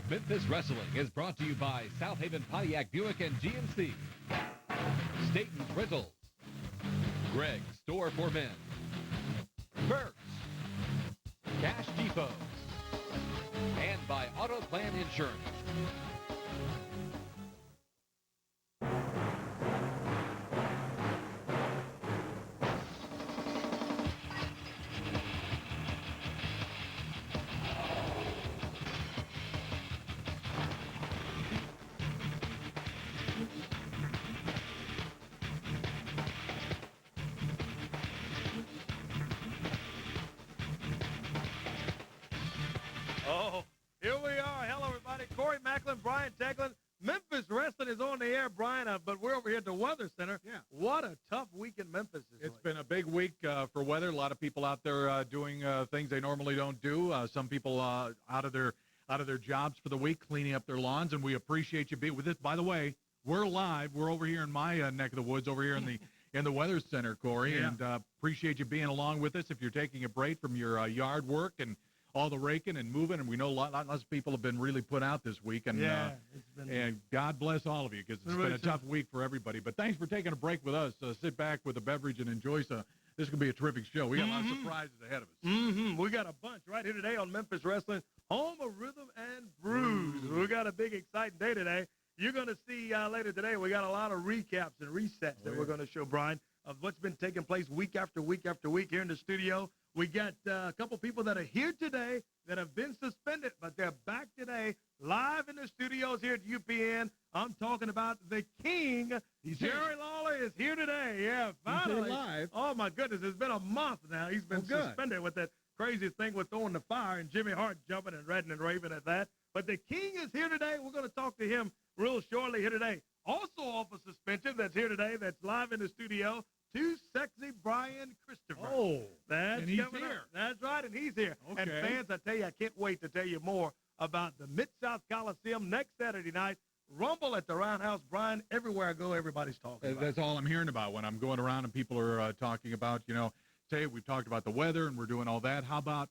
Memphis Wrestling is brought to you by South Haven Pontiac Buick and GMC, Staten's Rentals, Greg's Store for Men, Burt's, Cash Depot, and by Auto Plan Insurance. Oh, here we are. Hello, everybody. Corey Macklin, Brian Teglin. Memphis Wrestling is on the air, Brian, but we're over here at the Weather Center. Yeah. What a tough week in Memphis this It's week. been a big week for weather. A lot of people out there doing things they normally don't do. Some people out of their jobs for the week, cleaning up their lawns, and we appreciate you being with us. By the way, we're live. We're over here in my neck of the woods, over here in the Weather Center, Corey, Yeah. and appreciate you being along with us. If you're taking a break from your yard work and all the raking and moving, and we know lots of people have been really put out this week, and it's been and God bless all of you, because it's been a tough week for everybody. But thanks for taking a break with us. Sit back with a beverage and enjoy some. This is going to be a terrific show. We got a lot of surprises ahead of us. We got a bunch right here today on Memphis Wrestling, home of Rhythm and Brews. We got a big, exciting day today. You're going to see later today, we got a lot of recaps and resets that we're going to show, Brian, of what's been taking place week after week after week here in the studio. We got a couple people that are here today that have been suspended, but they're back today live in the studios here at UPN. I'm talking about the King. Jerry Lawler is here today. Yeah, finally. He's here live. Oh, my goodness. It's been a month now. He's been suspended with that crazy thing with throwing the fire, and Jimmy Hart jumping and ranting and raving at that. But the King is here today. We're going to talk to him real shortly here today. Also off of suspension that's here today, that's live in the studio, Too Sexy Brian Christopher. Oh, that's and he's coming here. up. That's right, and he's here. Okay. And fans, I tell you, I can't wait to tell you more about the Mid-South Coliseum next Saturday night. Rumble at the Roundhouse. Brian, everywhere I go, everybody's talking about That's all I'm hearing about when I'm going around and people are talking about, say we've talked about the weather and we're doing all that. How about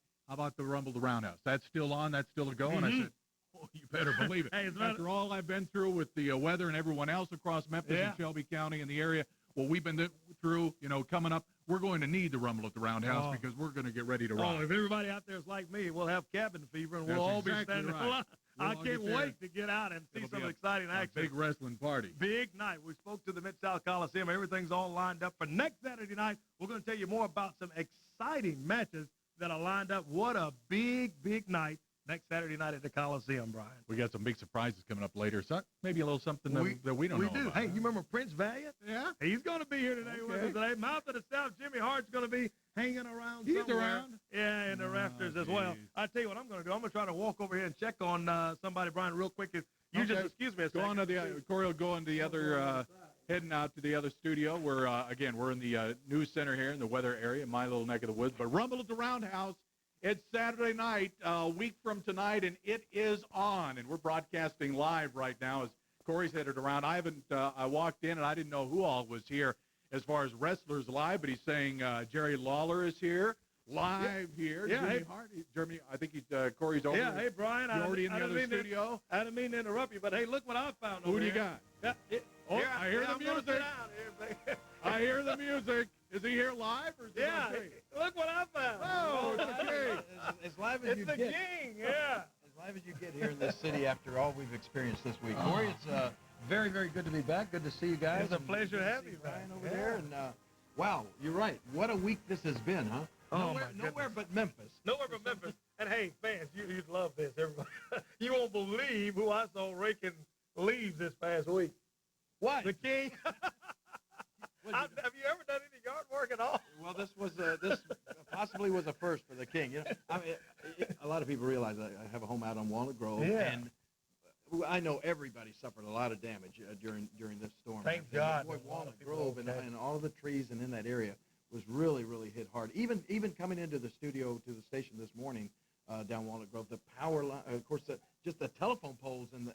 the Rumble, the Roundhouse? That's still on. That's still a go. And I said, oh, you better believe it. Hey, After all I've been through with the weather and everyone else across Memphis and Shelby County and the area, what we've been through, coming up, we're going to need the Rumble at the Roundhouse because we're going to get ready to rock. Oh, if everybody out there is like me, we'll have cabin fever, and we'll all be standing in line. I can't wait to get out and see some exciting action. Big wrestling party. Big night. We spoke to the Mid-South Coliseum. Everything's all lined up for next Saturday night. We're going to tell you more about some exciting matches that are lined up. What a big, big night next Saturday night at the Coliseum, Brian. We got some big surprises coming up later. So maybe a little something that we don't know do. about. Hey, you remember Prince Valiant? Yeah. He's going to be here today with us today. Mouth of the South, Jimmy Hart's going to be hanging around He's somewhere. around. Yeah, in the rafters as well. I tell you what I'm going to do. I'm going to try to walk over here and check on somebody, Brian, real quick. If you just excuse me a second. Corey will go on the other, heading out to the other studio. We're in the news center here in the weather area, my little neck of the woods. But Rumble at the Roundhouse. It's Saturday night, a week from tonight, and it is on. And we're broadcasting live right now as Corey's headed around. I walked in, and I didn't know who all was here as far as wrestlers live, but he's saying Jerry Lawler is here, live here. Yeah, Jimmy Hart. I think Corey's over. Yeah, hey, Brian. You're already in the other studio? I didn't mean to interrupt you, but, hey, look what I found over Who do you here. got? I hear the music. I hear the music. Is he here live? Or is he on tape? Look what I found. Oh, it's the King. As live as It's you the get. King, yeah. As live as you get here in this city after all we've experienced this week. Corey, it's very, very good to be back. Good to see you guys. It's a pleasure to have you, Brian, man. over there. And wow, you're right. What a week this has been, huh? Oh, nowhere but Memphis. Nowhere but Memphis. And, hey, fans, you'd love this, everybody. You won't believe who I saw raking leaves this past week. What? The King. Have you ever done any yard work at all? Well, this possibly was a first for the King. I mean, a lot of people realize I have a home out on Walnut Grove, and I know everybody suffered a lot of damage during this storm. Thank God. Boy, Walnut Grove and all the trees and in that area was really, really hit hard. Even coming into the studio to the station this morning down Walnut Grove, the power line, of course, just the telephone poles and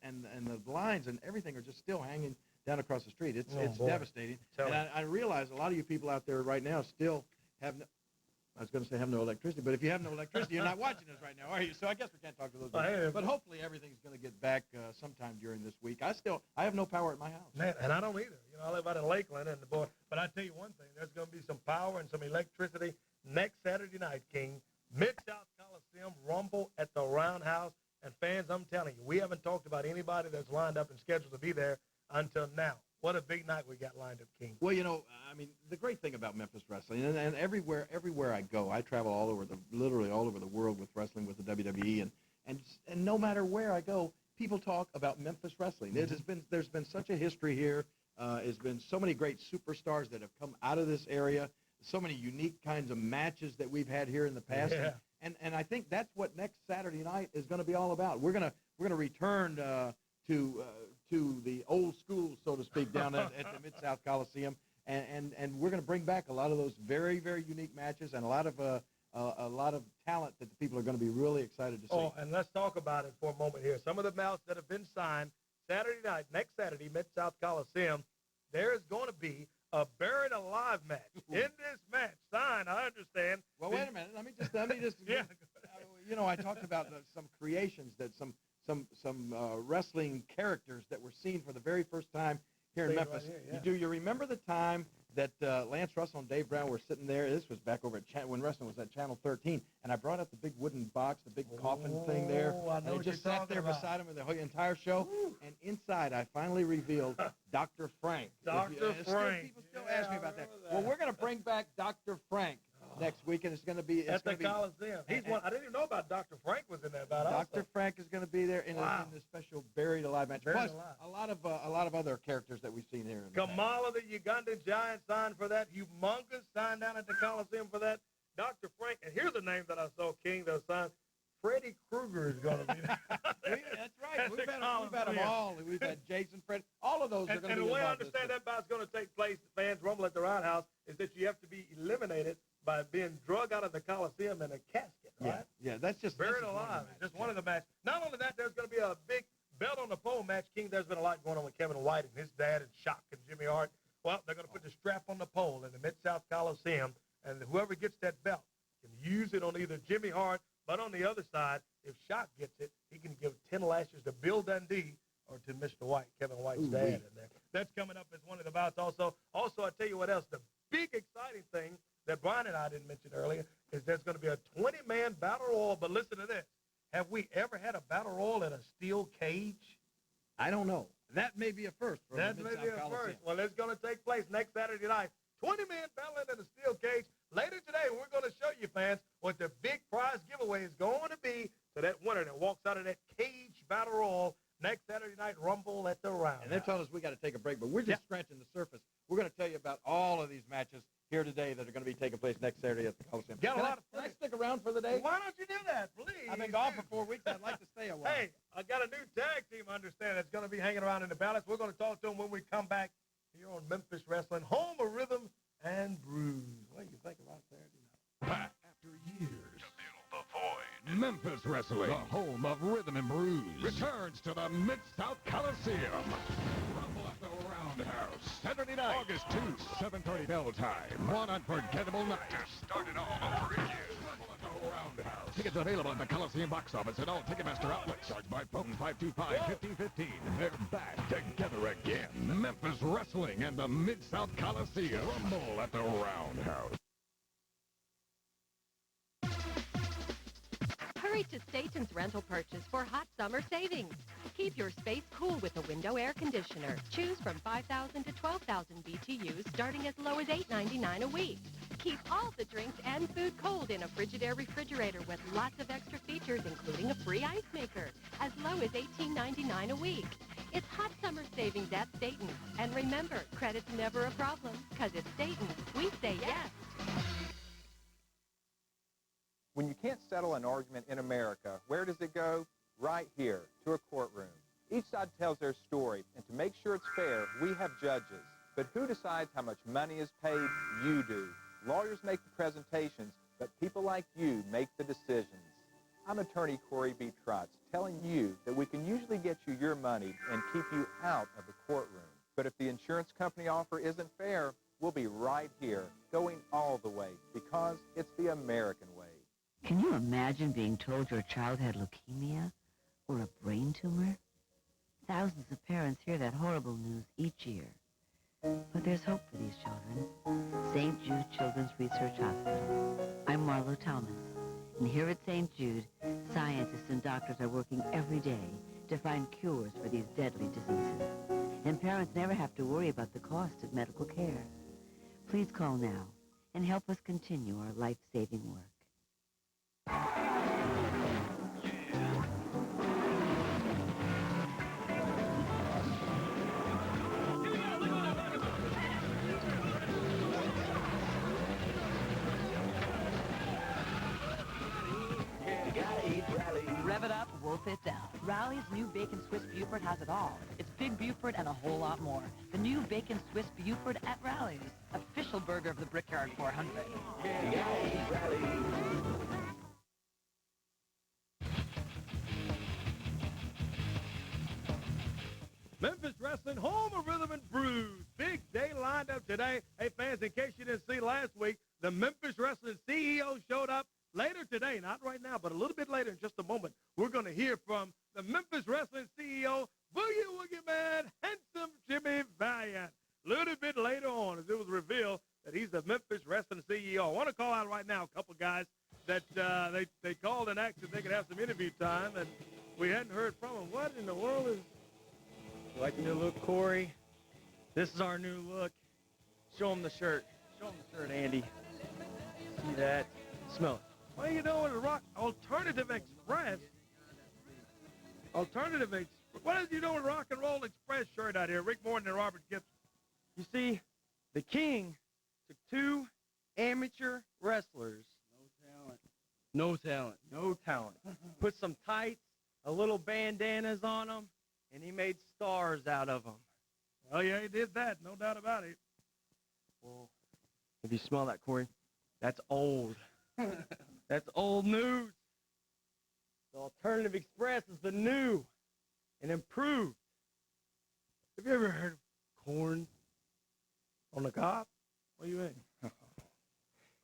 the lines and everything are just still hanging down across the street. It's devastating. And I realize a lot of you people out there right now still have I was going to say have no electricity, but if you have no electricity, you're not watching us right now, are you? So I guess we can't talk to those people. But hopefully everything's going to get back sometime during this week. I have no power at my house. Man, and I don't either. You know, I live out in Lakeland, and but I tell you one thing, there's going to be some power and some electricity next Saturday night, King. Mid-South Coliseum Rumble at the Roundhouse. And fans, I'm telling you, we haven't talked about anybody that's lined up and scheduled to be there until now. What a big night we got lined up, King. Well, you know, I mean, the great thing about Memphis Wrestling, and everywhere I go, I travel literally all over the world with wrestling, with the WWE, and no matter where I go, people talk about Memphis Wrestling. There's been such a history here. There's been so many great superstars that have come out of this area, so many unique kinds of matches that we've had here in the past. Yeah. And I think that's what next Saturday night is going to be all about. We're gonna return to the old school, so to speak, down at the Mid-South Coliseum, and we're going to bring back a lot of those very, very unique matches and a lot of talent that the people are going to be really excited to see. Oh, and let's talk about it for a moment here. Some of the bouts that have been signed Saturday night, next Saturday, Mid-South Coliseum, there is going to be a buried alive match. In this match, signed, I understand. Well, wait a minute. Let me just yeah. You know, I talked about some creations that some wrestling characters that were seen for the very first time here in Memphis. Right here, yeah. Do you remember the time that Lance Russell and Dave Brown were sitting there? This was back over at when wrestling was at Channel 13, and I brought up the big wooden box, the big coffin thing there, and I just sat there beside him the entire show. Woo. And inside, I finally revealed Dr. Frank. Dr. Frank. People still ask me about that. Well, we're going to bring back Dr. Frank next week, and it's going to be at the Coliseum. He's one. I didn't even know about Dr. Frank was in that bout. Dr. Frank is going to be there in this special buried alive match. Plus, a lot of other characters that we've seen here. Kamala, the Ugandan giant, signed for that. Humongous signed down at the Coliseum for that. Dr. Frank, and here's a name that I saw, King, that signed. Freddy Krueger is going to be there. That's right. We've had them all. We've had Jason, Fred. All of those are going to be. And the way I understand that bout's going to take place, fans, Rumble at the Roundhouse, is that you have to be eliminated by being drug out of the Coliseum in a casket, right? Yeah, that's just buried alive. Just one of the matches. Not only that, there's going to be a big belt on the pole match. King, there's been a lot going on with Kevin White and his dad and Shock and Jimmy Hart. Well, they're going to put the strap on the pole in the Mid-South Coliseum, and whoever gets that belt can use it on either Jimmy Hart, but on the other side, if Shock gets it, he can give 10 lashes to Bill Dundee or to Mr. White, Kevin White's dad in there. That's coming up as one of the bouts also. Also, I tell you what else, the big exciting thing that Brian and I didn't mention earlier is there's going to be a 20-man battle royal. But listen to this. Have we ever had a battle royal in a steel cage? I don't know. That may be a first. That may be a first. Well, it's going to take place next Saturday night. 20-man battling in a steel cage. Later today, we're going to show you, fans, what the big prize giveaway is going to be to that winner that walks out of that cage battle royal next Saturday night Rumble at the Roundhouse. And they're telling us we got to take a break, but we're just scratching the surface. We're going to tell you about all of these matches here today that are going to be taking place next Saturday at the Coliseum. Can I stick around for the day? Why don't you do that, please? I've been gone for 4 weeks. I'd like to stay a while. Hey, I got a new tag team, I understand, that's going to be hanging around in the balance. We're going to talk to them when we come back here on Memphis Wrestling, home of rhythm and blues. What do you think about Saturday night? Back after years to fill the void. Memphis Wrestling, the home of rhythm and blues, returns to the Mid-South Coliseum. Rumble at the Roundhouse. Saturday night, August 2, 7:30 bell time. One unforgettable night to start it all over again. Rumble at the Roundhouse. Tickets available at the Coliseum box office and all Ticketmaster outlets. Charged by phone 525-1515. They're back together again. Memphis Wrestling and the Mid-South Coliseum. Rumble at the Roundhouse. Hurry to Staten's rental purchase for hot summer savings. Keep your space cool with a window air conditioner. Choose from 5,000 to 12,000 BTUs starting as low as $8.99 a week. Keep all the drinks and food cold in a Frigidaire refrigerator with lots of extra features, including a free ice maker, as low as $18.99 a week. It's hot summer savings at Staten's. And remember, credit's never a problem, because at Staten's, we say yes. When you can't settle an argument in America, where does it go? Right here, to a courtroom. Each side tells their story, and to make sure it's fair, we have judges. But who decides how much money is paid? You do. Lawyers make the presentations, but people like you make the decisions. I'm attorney Corey B. Trotz, telling you that we can usually get you your money and keep you out of the courtroom. But if the insurance company offer isn't fair, we'll be right here, going all the way, because it's the American way. Can you imagine being told your child had leukemia or a brain tumor? Thousands of parents hear that horrible news each year. But there's hope for these children. St. Jude Children's Research Hospital. I'm Marlo Thomas, and here at St. Jude, scientists and doctors are working every day to find cures for these deadly diseases. And parents never have to worry about the cost of medical care. Please call now and help us continue our life-saving work. Rev it up, wolf it down. Rally's new Bacon Swiss Buford has it all. It's Big Buford and a whole lot more. The new Bacon Swiss Buford at Rally's. Official burger of the Brickyard 400. Memphis Wrestling, home of rhythm and blues. Big day lined up today. Hey, fans, in case you didn't see last week, the Memphis Wrestling CEO showed up later today. Not right now, but a little bit later in just a moment. We're going to hear from the Memphis Wrestling CEO, Boogie Woogie Man, Handsome Jimmy Valiant. A little bit later on, as it was revealed that he's the Memphis Wrestling CEO. I want to call out right now a couple guys that they called and asked if they could have some interview time, and we hadn't heard from them. What in the world is... You like the new look, Corey? This is our new look. Show them the shirt. Show them the shirt, Andy. See that? Smell it. What are you doing with the Rock Alternative Express? What are you doing with Rock and Roll Express shirt out here? Rick Morton and Robert Gibson. You see, the King took two amateur wrestlers. No talent. Put some tights, a little bandanas on them, and he made stars out of them. Oh, yeah, he did that. No doubt about it. Well, if you smell that, Corey, that's old. That's old news. The Alternative Express is the new and improved. Have you ever heard of corn on the cob? What do you mean?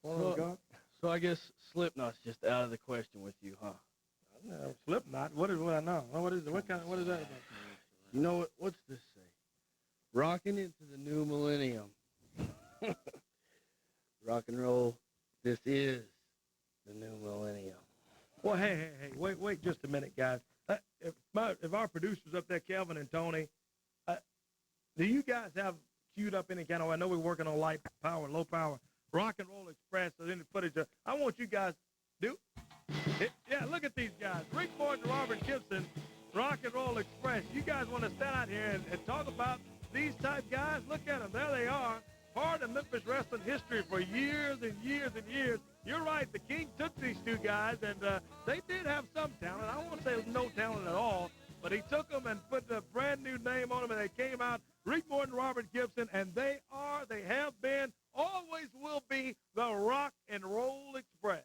Corn on the cob? So I guess Slipknot's just out of the question with you, huh? No, Slipknot. What I know? What is it? What is that about? You know what? What's this say? Rocking into the new millennium. Rock and roll. This is the new millennium. Well, hey, wait just a minute, guys. If our producers up there, Kelvin and Tony, do you guys have queued up any kind of, I know we're working on light power, low power, Rock and Roll Express, or any footage of, I want you guys to do, yeah, look at these guys. Rick Morton and Robert Gibson, Rock and Roll Express. You guys want to stand out here and talk about these type guys? Look at them. There they are. Part of Memphis wrestling history for years and years and years. You're right. The King took these two guys, and they did have some talent. I don't want to say no talent at all, but he took them and put a brand new name on them, and they came out, Rick Morton, Robert Gibson, and they have been, always will be the Rock and Roll Express.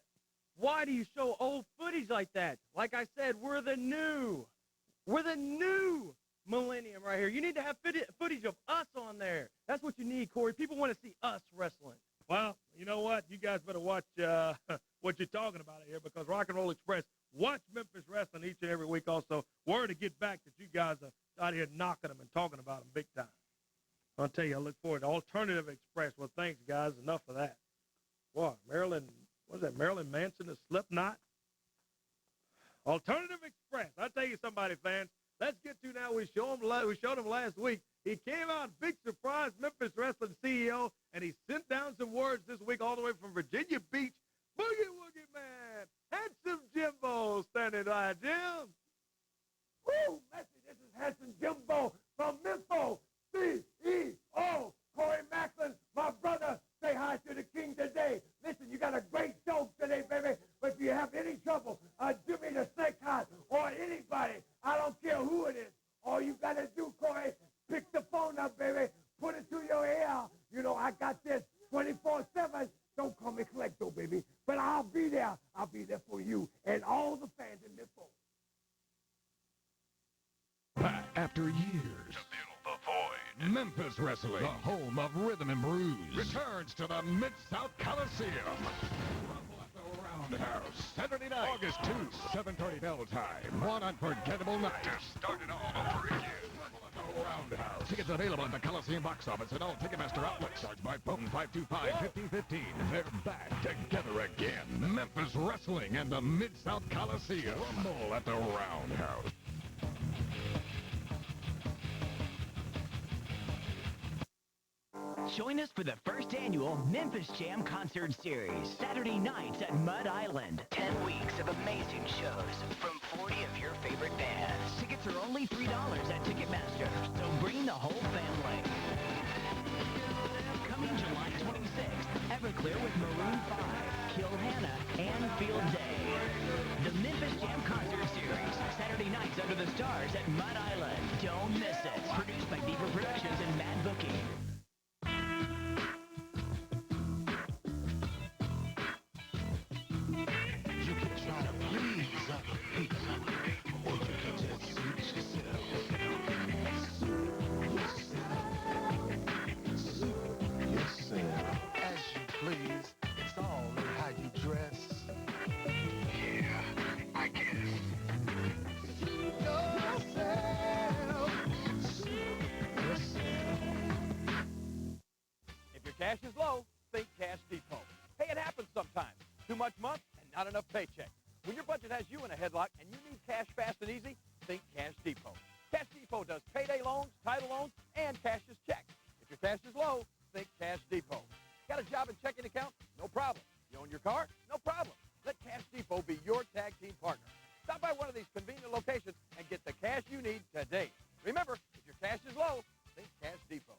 Why do you show old footage like that? Like I said, we're the new millennium right here. You need to have footage of us on there. That's what you need, Corey. People want to see us wrestling. Well, you know what? You guys better watch what you're talking about here, because Rock and Roll Express, watch Memphis Wrestling each and every week also. Word to get back that you guys are out here knocking them and talking about them big time. I'll tell you, I look forward to Alternative Express. Well, thanks, guys. Enough of that. What, Marilyn Manson, the Slipknot? Alternative Express. I'll tell you somebody, fans. Let's get to now. We showed him last week. He came out, big surprise, Memphis Wrestling CEO, and he sent down some words this week all the way from Virginia Beach. Boogie Woogie Man, Handsome Jimbo, standing by. Jim. Woo! This is Handsome Jimbo from Memphis. CEO, Corey Macklin, my brother. Say hi to the King today. Listen, you got a great show today, baby. But if you have any trouble, Jimmy the Snake Hot, or anybody, I don't care who it is. All you got to do, Corey, pick the phone up, baby. Put it to your ear. You know, I got this 24/7. Don't call me Collecto, baby. But I'll be there. I'll be there for you and all the fans in Memphis. Back after years to fill the void. Memphis Wrestling, the home of rhythm and blues, returns to the Mid-South Coliseum. Rumble at the Roundhouse, Saturday night, August 2, 7:30 bell time. One unforgettable night to start it all over again. Rumble at the Roundhouse. Tickets available at the Coliseum box office and all Ticketmaster outlets. Charged by phone 525-1515. They're back together again. Memphis Wrestling and the Mid-South Coliseum. Rumble at the Roundhouse. Join us for the first annual Memphis Jam Concert Series, Saturday nights at Mud Island. 10 weeks of amazing shows from 40 of your favorite bands. Tickets are only $3 at Ticketmaster, so bring the whole family. Coming July 26th, Everclear with Maroon 5, Kill Hannah, and Field Day. The Memphis Jam Concert Series, Saturday nights under the stars at Mud Island. Don't miss it. Produced by Deeper Productions and Mad Booking. Cash is low, think Cash Depot. Hey, it happens sometimes. Too much month and not enough paycheck. When your budget has you in a headlock and you need cash fast and easy, think Cash Depot. Cash Depot does payday loans, title loans, and cashier's checks. If your cash is low, think Cash Depot. Got a job and checking account? No problem. You own your car? No problem. Let Cash Depot be your tag team partner. Stop by one of these convenient locations and get the cash you need today. Remember, if your cash is low, think Cash Depot.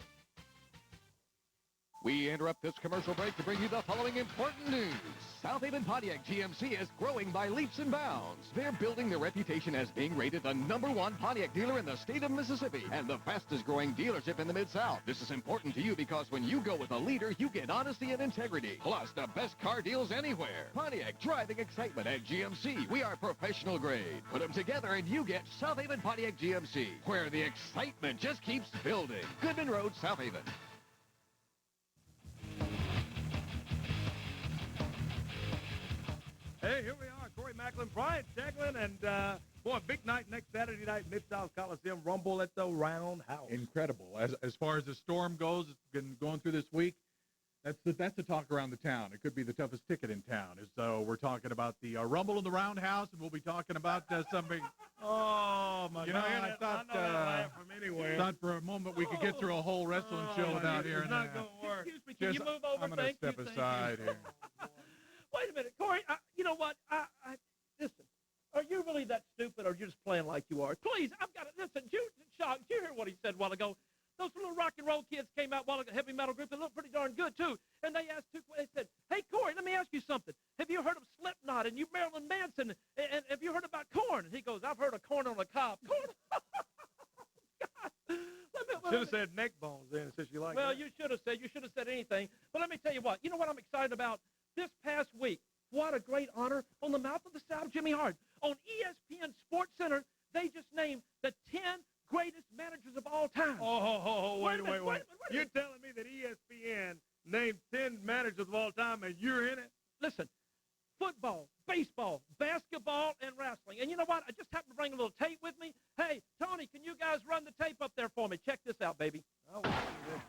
We interrupt this commercial break to bring you the following important news. South Haven Pontiac GMC is growing by leaps and bounds. They're building their reputation as being rated the #1 Pontiac dealer in the state of Mississippi and the fastest growing dealership in the Mid-South. This is important to you because when you go with a leader, you get honesty and integrity, plus the best car deals anywhere. Pontiac driving excitement at GMC. We are professional grade. Put them together and you get South Haven Pontiac GMC, where the excitement just keeps building. Goodman Road, South Haven. Hey, here we are, Corey Macklin, Brian Shaglin, and boy, big night next Saturday night, Mid-South Coliseum, Rumble at the Roundhouse. Incredible. As far as the storm goes, it's been going through this week. That's the talk around the town. It could be the toughest ticket in town. So we're talking about the Rumble in the Roundhouse, and we'll be talking about something. Oh, my God. I thought from anywhere. Thought for a moment we could get through a whole wrestling show without hearing that. It's not going to work. Excuse me, can you move over? I'm going to step aside here. Wait a minute, Corey. You know what? Listen. Are you really that stupid, or are you just playing like you are? Please, I've got to listen. Did you hear what he said a while ago? Those little rock and roll kids came out a while ago, heavy metal group. They look pretty darn good too. And they said, "Hey, Corey, let me ask you something. Have you heard of Slipknot and you Marilyn Manson? And have you heard about Korn?" And he goes, "I've heard of Corn on the Cob." Corn. God. Should have said neck bones then, since you like. Well, that. you should have said anything. But let me tell you what. You know what I'm excited about? This past week, what a great honor on the Mouth of the South, Jimmy Hart. On ESPN Sports Center, they just named the 10 greatest managers of all time. Wait a minute. You're telling me that ESPN named 10 managers of all time and you're in it? Listen, football, baseball, basketball, and wrestling. And you know what? I just happened to bring a little tape with me. Hey, Tony, can you guys run the tape up there for me? Check this out, baby. I want to see this.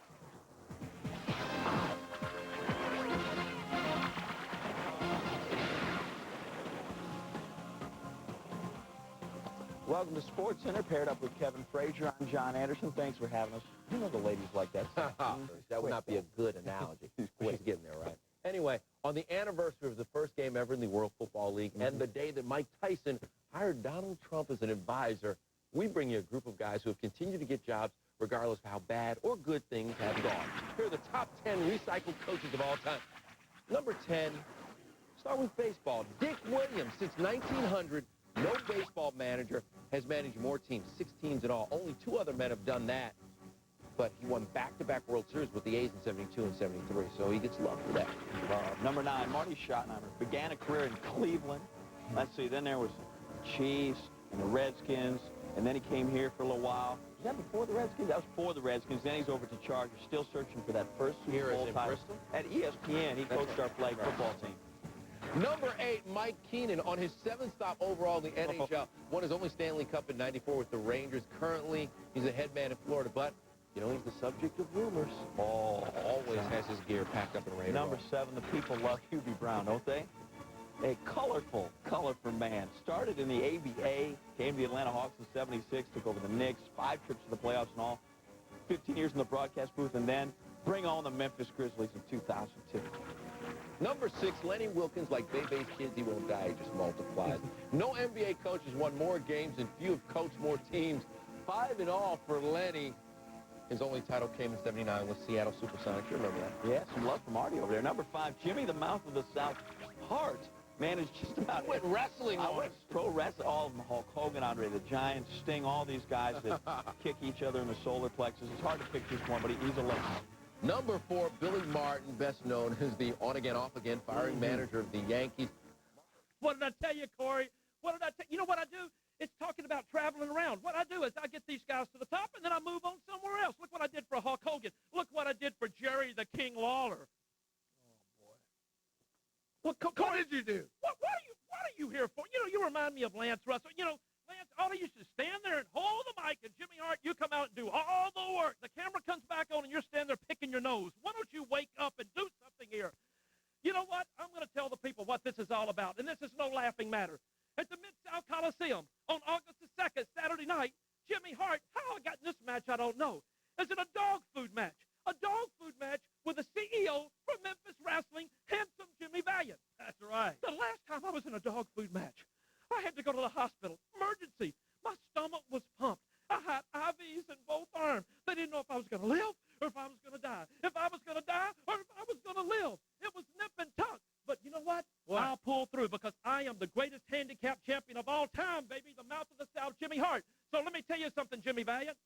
Welcome to Sports Center, paired up with Kevin Frazier. I'm John Anderson. Thanks for having us. You know the ladies like that. That would not be a good analogy. Quit's getting there, right? Anyway, on the anniversary of the first game ever in the World Football League and the day that Mike Tyson hired Donald Trump as an advisor, we bring you a group of guys who have continued to get jobs regardless of how bad or good things have gone. Here are the top 10 recycled coaches of all time. Number 10, start with baseball. Dick Williams. Since 1900, no baseball manager has managed more teams, 6 teams in all. Only 2 other men have done that. But he won back-to-back World Series with the A's in 72 and 73, so he gets love for that. Number 9, Marty Schottenheimer. Began a career in Cleveland. Let's see, then there was Chiefs and the Redskins, and then he came here for a little while. Was that before the Redskins? That was before the Redskins. Then he's over to Chargers, still searching for that first Super Bowl title. At ESPN, he coached our flag football team. Number 8, Mike Keenan, on his 7th stop overall in the NHL. Won his only Stanley Cup in '94 with the Rangers. Currently, he's a head man in Florida, but, you know, he's the subject of rumors. Always has his gear packed up and ready to roll. Number 7, the people love Hubie Brown, don't they? A colorful man. Started in the ABA, came to the Atlanta Hawks in '76, took over the Knicks, 5 trips to the playoffs and all. 15 years in the broadcast booth, and then bring on the Memphis Grizzlies in 2002. Number 6, Lenny Wilkins, like Bebe's kids, he won't die, he just multiplies. No NBA coach has won more games, and few have coached more teams. 5 in all for Lenny. His only title came in '79 with Seattle Supersonics. You remember that? Yeah, some love from Artie over there. Number 5, Jimmy, the mouth of the South, Hart. Managed just about... I went wrestling I on went pro wrestling. All of them, Hulk Hogan, Andre the Giant, Sting, all these guys that kick each other in the solar plexus. It's hard to pick just one, but he's a legend. Number 4, Billy Martin, best known as the on-again, off-again firing manager of the Yankees. What did I tell you, Corey? What did I tell you? You know what I do? It's talking about traveling around. What I do is I get these guys to the top, and then I move on somewhere else. Look what I did for Hulk Hogan. Look what I did for Jerry the King Lawler. What did you do? What are you here for? You know, you remind me of Lance Russell. You know, Lance, all he used to stand there and hold the mic, and Jimmy Hart, you come out and do all the work. The camera comes back on, and you're standing there picking your nose. Why don't you wake up and do something here? You know what? I'm going to tell the people what this is all about, and this is no laughing matter. At the Mid-South Coliseum on August the 2nd, Saturday night, Jimmy Hart, how I got in this match, I don't know. Is it a dog food match? A dog food match with the CEO from Memphis Wrestling, handsome Jimmy Valiant. That's right. The last time I was in a dog food match, I had to go to the hospital. Emergency. My stomach was pumped. I had IVs in both arms. They didn't know if I was going to live or if I was going to die. If I was going to die or if I was going to live. It was nip and tuck. But you know what? I'll pull through because I am the greatest handicap champion of all time, baby. The mouth of the South, Jimmy Hart. So let me tell you something, Jimmy Valiant.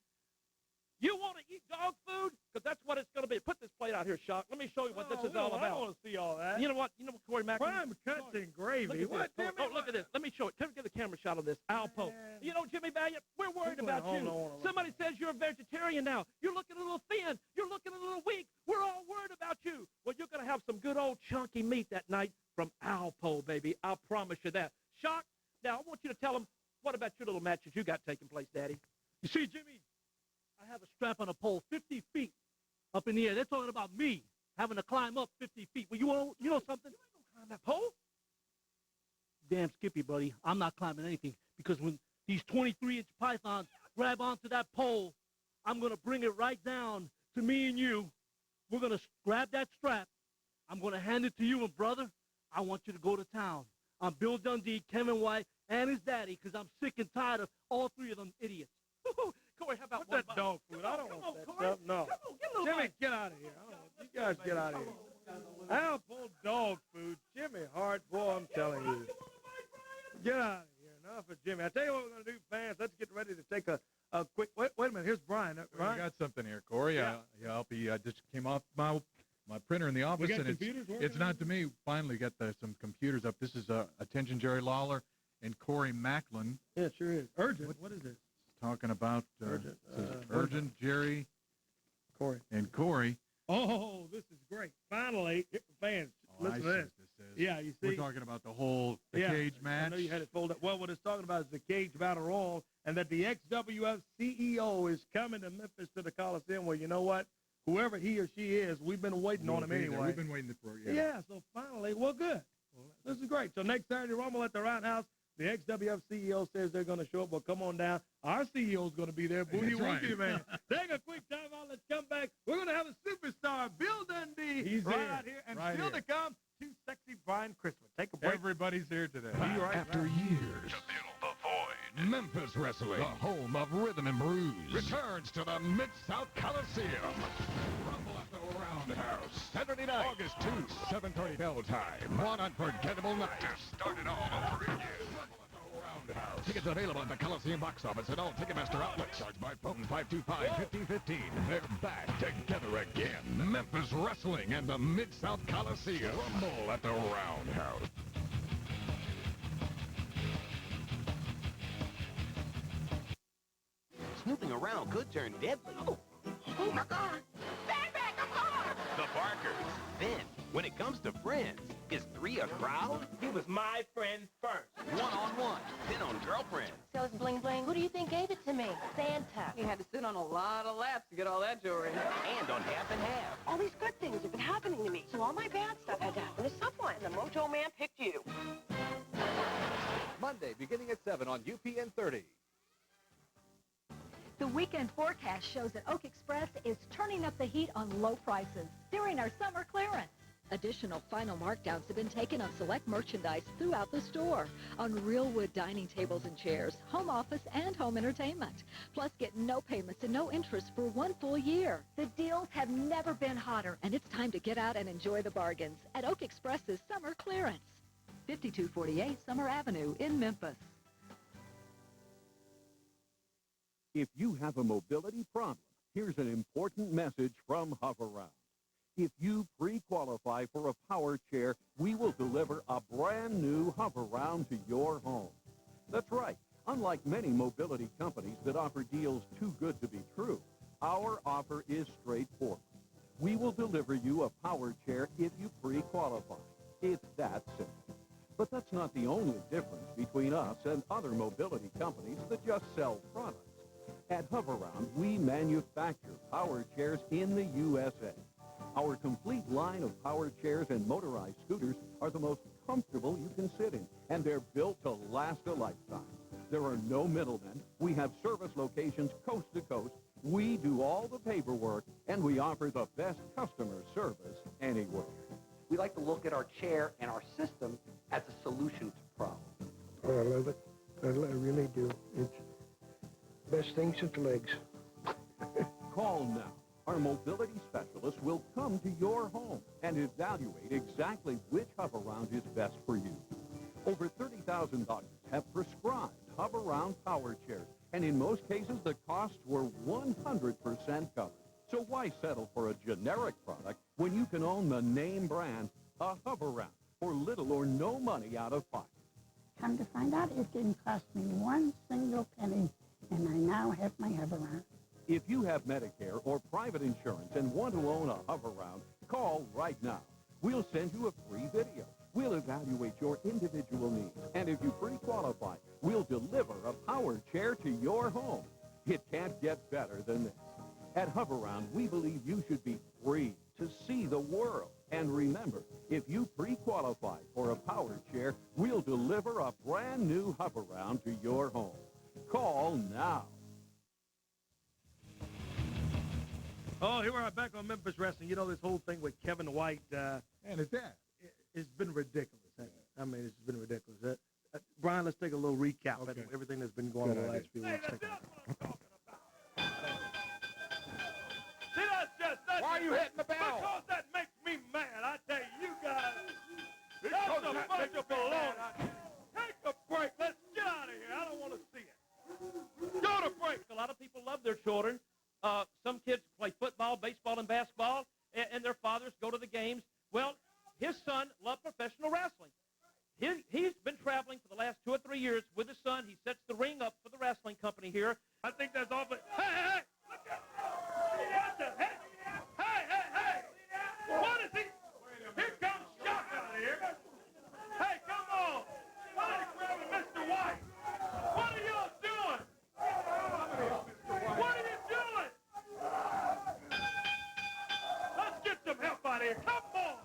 You want to eat dog food? Because that's what it's going to be. Put this plate out here, Shock. Let me show you what this is all about. I don't want to see all that. You know what? You know what, Corey Macklin? Prime cuts and gravy. What? Look at this. Let me show it. Give a camera shot of this. Alpo. You know, Jimmy Valiant, we're worried about you. Somebody says you're a vegetarian now. You're looking a little thin. You're looking a little weak. We're all worried about you. Well, you're going to have some good old chunky meat that night from Alpo, baby. I'll promise you that. Shock, now I want you to tell them, what about your little matches you got taking place, Daddy? You see, Jimmy, I have a strap on a pole 50 feet up in the air. They're talking about me having to climb up 50 feet. Well, you know something? You ain't going to climb that pole. Damn Skippy, buddy. I'm not climbing anything because when these 23-inch pythons grab onto that pole, I'm going to bring it right down to me and you. We're going to grab that strap. I'm going to hand it to you, and, brother, I want you to go to town. I'm Bill Dundee, Kevin White, and his daddy because I'm sick and tired of all 3 of them idiots. Corey, how about that dog food? I don't want that stuff. No. Jimmy, get out of here. You guys get out of here. Apple dog food. Jimmy Hart, boy, I'm telling you. Get out of here. Enough of Jimmy. I tell you what we're going to do, fans. Let's get ready to take a quick. Wait a minute. Here's Brian. I got something here, Corey. Yeah. I'll be just came off my printer in the office, and it's not to me. Finally got some computers up. This is attention, Jerry Lawler and Corey Macklin. Yeah, it sure is. Urgent. What is it? Talking about urgent, Jerry, Corey, and Corey. Oh, this is great! Finally, fans, listen to this. Yeah, you see, we're talking about the cage match. I know you had it folded up. Well, what it's talking about is the cage battle royal, and that the ex-WF CEO is coming to Memphis to the Coliseum. Well, you know what? Whoever he or she is, we've been waiting on him anyway. We've been waiting for it. Yeah. So finally, well, good. This is great. So next Saturday, Rumble at the Roundhouse. The ex-WF CEO says they're going to show up. Well, come on down. Our CEO is going to be there. Booty Wookie, man. Take a quick time out. Let's come back. We're going to have a superstar, Bill Dundee, He's right here. And still to come, too sexy Brian Christmas. Take a break. Everybody's here today. After years, to fill the void, Memphis Wrestling, the home of rhythm and blues, returns to the Mid-South Coliseum. Rumble at the Roundhouse, Saturday night, August 2, 7:30 bell time. One unforgettable night to start it all over again. Roundhouse. Tickets available at the Coliseum box office and all Ticketmaster outlets. Charged by phone 525-1515. They're back together again. Memphis Wrestling and the Mid-South Coliseum. Rumble at the Roundhouse. snooping around could turn deadly. Oh, my God. Stand back, I'm hard. The Barkers. Then, when it comes to friends, is 3 a crowd? He was my friend first. One-on-one, then on girlfriend. So it's bling bling. Who do you think gave it to me? Santa. He had to sit on a lot of laps to get all that jewelry. And on half and half. All these good things have been happening to me, so all my bad stuff had to happen to someone. And the Mojo Man picked you. Monday, beginning at 7 on UPN 30. The weekend forecast shows that Oak Express is turning up the heat on low prices during our summer clearance. Additional final markdowns have been taken on select merchandise throughout the store, on real wood dining tables and chairs, home office, and home entertainment. Plus, get no payments and no interest for 1 full year. The deals have never been hotter. And it's time to get out and enjoy the bargains at Oak Express's summer clearance. 5248 Summer Avenue in Memphis. If you have a mobility problem, here's an important message from Hover-Round. If you pre-qualify for a power chair, we will deliver a brand new Hover-Round to your home. That's right. Unlike many mobility companies that offer deals too good to be true, our offer is straightforward. We will deliver you a power chair if you pre-qualify. It's that simple. But that's not the only difference between us and other mobility companies that just sell products. At Hover-Round, we manufacture power chairs in the USA. Our complete line of power chairs and motorized scooters are the most comfortable you can sit in, and they're built to last a lifetime. There are no middlemen. We have service locations coast to coast. We do all the paperwork, and we offer the best customer service anywhere. We like to look at our chair and our system as a solution to problems. Oh, I love it. I really do. It's the best thing since legs. Call now. Our mobility specialist will come to your home and evaluate exactly which Hover-Round is best for you. Over 30,000 doctors have prescribed Hover-Round power chairs, and in most cases, the costs were 100% covered. So why settle for a generic product when you can own the name brand, a Hover-Round, for little or no money out of pocket? Come to find out, it didn't cost me one single penny, and I now have my Hover-Round. If you have Medicare or private insurance and want to own a Hover-Round, call right now. We'll send you a free video. We'll evaluate your individual needs. And if you pre-qualify, we'll deliver a power chair to your home. It can't get better than this. At Hover-Round, we believe you should be free to see the world. And remember, if you pre-qualify for a power chair, we'll deliver a brand new Hover-Round to your home. Call now. Oh, here we are back on Memphis Wrestling. You know, this whole thing with Kevin White. And it's that. It's been ridiculous. I mean, it's been ridiculous. Brian, let's take a little recap of everything that's been going on the last few weeks. See, Why are you hitting the bell? Because that makes me mad. I tell you guys. That's a bunch of baloney. Take a break. Let's get out of here. I don't want to see it. Go to break. A lot of people love their children. Some kids play football, baseball, and basketball, and their fathers go to the games. Well, his son loved professional wrestling. He's been traveling for the last 2 or 3 years with his son. He sets the ring up for the wrestling company here. I think that's all, but hey! Look at what the heck? Hey! What is he? Here comes Shock out of here. Hey, come on. Somebody grab Mr. White. What are y'all doing? What are you doing? Let's get some help out of here. Come on.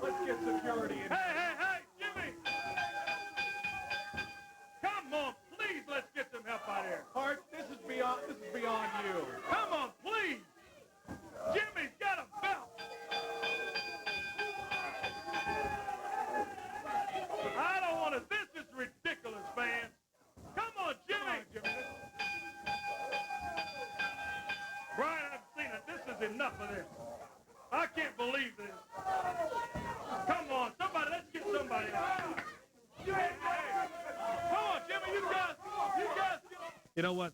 Let's get security in. Hey, Jimmy. Come on, please, let's get some help out of here. Hart, this is beyond you. Come on, please. Jimmy's got a belt. I don't want to. This is ridiculous, fans. Come on, Jimmy. Brian, I've seen it. This is enough of this. I can't believe this. Come on, somebody, let's get somebody out. Come on, Jimmy, you guys. You know what?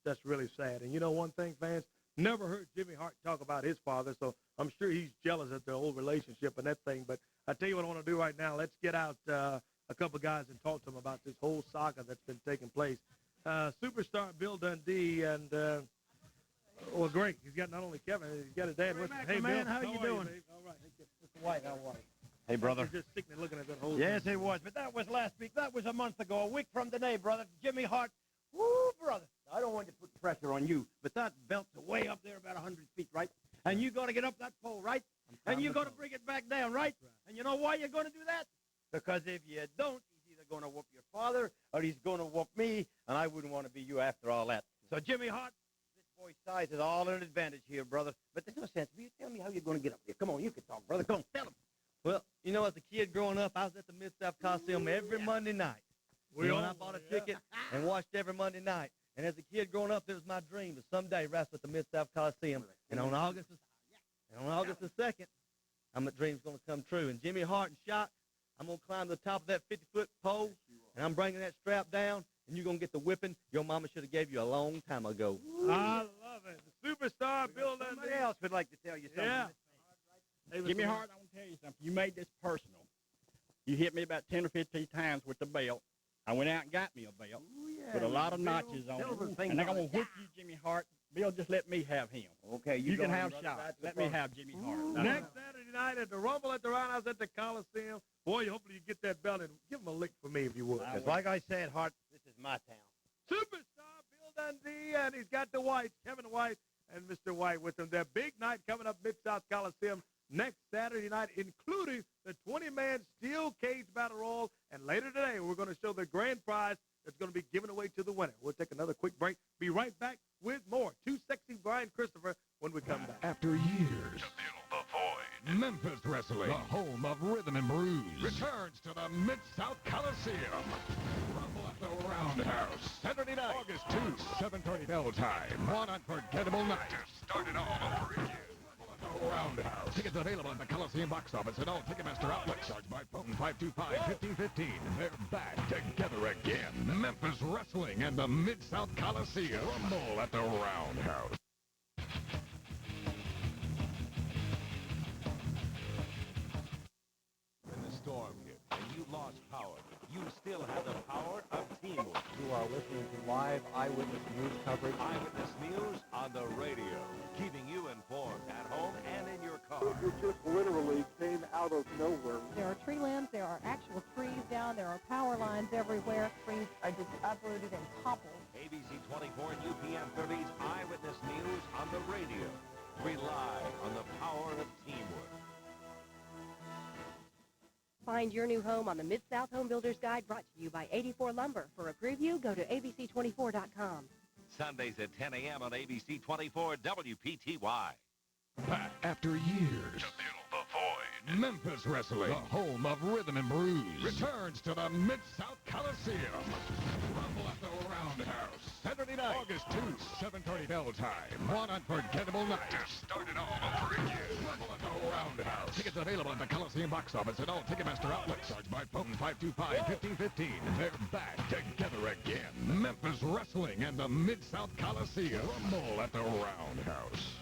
That's really sad. And you know one thing, fans? Never heard Jimmy Hart talk about his father, so I'm sure he's jealous of their old relationship and that thing. But I tell you what I want to do right now. Let's get out a couple guys and talk to them about this whole saga that's been taking place. superstar Bill Dundee, and well, great. He's got not only Kevin, he's got his dad with him. Hey, man, Bill, how you doing? babe? All right. Mr. White, how are you? Hey, brother. Just sitting there looking at that whole Yes, thing. it was. But that was last week. That was a month ago. A week from today, brother. Jimmy Hart. Woo, brother. I don't want to put pressure on you, but that belt's way up there about 100 feet, right? And you got to get up that pole, right? And you got to bring it back down, right? And you know why you're going to do that? Because if you don't, he's either going to whoop your father or he's going to whoop me, and I wouldn't want to be you after all that. So, Jimmy Hart, this boy's size is all an advantage here, brother. But there's no sense. Will you tell me how you're going to get up there? Come on, you can talk, brother. Come on, tell him. Well, you know, as a kid growing up, I was at the Mid-South Coliseum every Monday night. I bought a ticket and watched every Monday night. And as a kid growing up, it was my dream to someday wrestle at the Mid-South Coliseum. And on August the 2nd, my dream's going to come true. And Jimmy Hart and Shock, I'm going to climb to the top of that 50-foot pole, and I'm bringing that strap down, and you're going to get the whipping your mama should have gave you a long time ago. I love it. The superstar Bill Dundee. Somebody else would like to tell you something. Yeah. Jimmy Hart, I want to tell you something. You made this personal. You hit me about 10 or 15 times with the belt. I went out and got me a belt with a lot of notches on it. And I'm going to whip you, Jimmy Hart. Bill, just let me have him. Okay, you can have brother, Shock. Let me have Jimmy Hart. Next Saturday night at the Rumble at the Roundhouse at the Coliseum. Boy, hopefully you get that belt and give him a lick for me if you would. Because like I said, Hart, this is my town. Superstar Bill Dundee, and he's got the Whites, Kevin White and Mr. White with him. Their big night coming up Mid-South Coliseum next Saturday night, including the 20-man steel cage battle royal. And later today, we're going to show the grand prize that's going to be given away to the winner. We'll take another quick break. Be right back with more. Too Sexy Brian Christopher when we come back. After years, Memphis Wrestling, the home of rhythm and bruise, returns to the Mid-South Coliseum. Rumble at the Roundhouse, Saturday night, August 2, 7:30 bell time. One unforgettable night to start it all over again. Roundhouse. Tickets available at the Coliseum box office and all Ticketmaster outlets. Charged by phone 525-1515. They're back together again. Memphis Wrestling and the Mid-South Coliseum. Rumble at the Roundhouse. When the storm hit and you lost power, you still have the power of teamwork. You are listening to live eyewitness news coverage. Eyewitness News on the radio, keeping you informed at home and in your car. It just literally came out of nowhere. There are tree limbs, there are actual trees down, there are power lines everywhere. Trees are just uprooted and toppled. ABC 24 and UPN 30's Eyewitness News on the radio. Rely on the power of teamwork. Find your new home on the Mid-South Home Builders Guide, brought to you by 84 Lumber. For a preview, go to abc24.com. Sundays at 10 a.m. on ABC 24 WPTY. Back after years, Memphis Wrestling, the home of rhythm and bruise, returns to the Mid-South Coliseum. Rumble at the Roundhouse, Saturday night, August 2, 7:30 bell time. One unforgettable night to start it all over again. Rumble at the Roundhouse. Tickets available at the Coliseum box office and all Ticketmaster outlets. Charged by phone 525-1515. They're back together again. Memphis Wrestling and the Mid-South Coliseum. Rumble at the Roundhouse.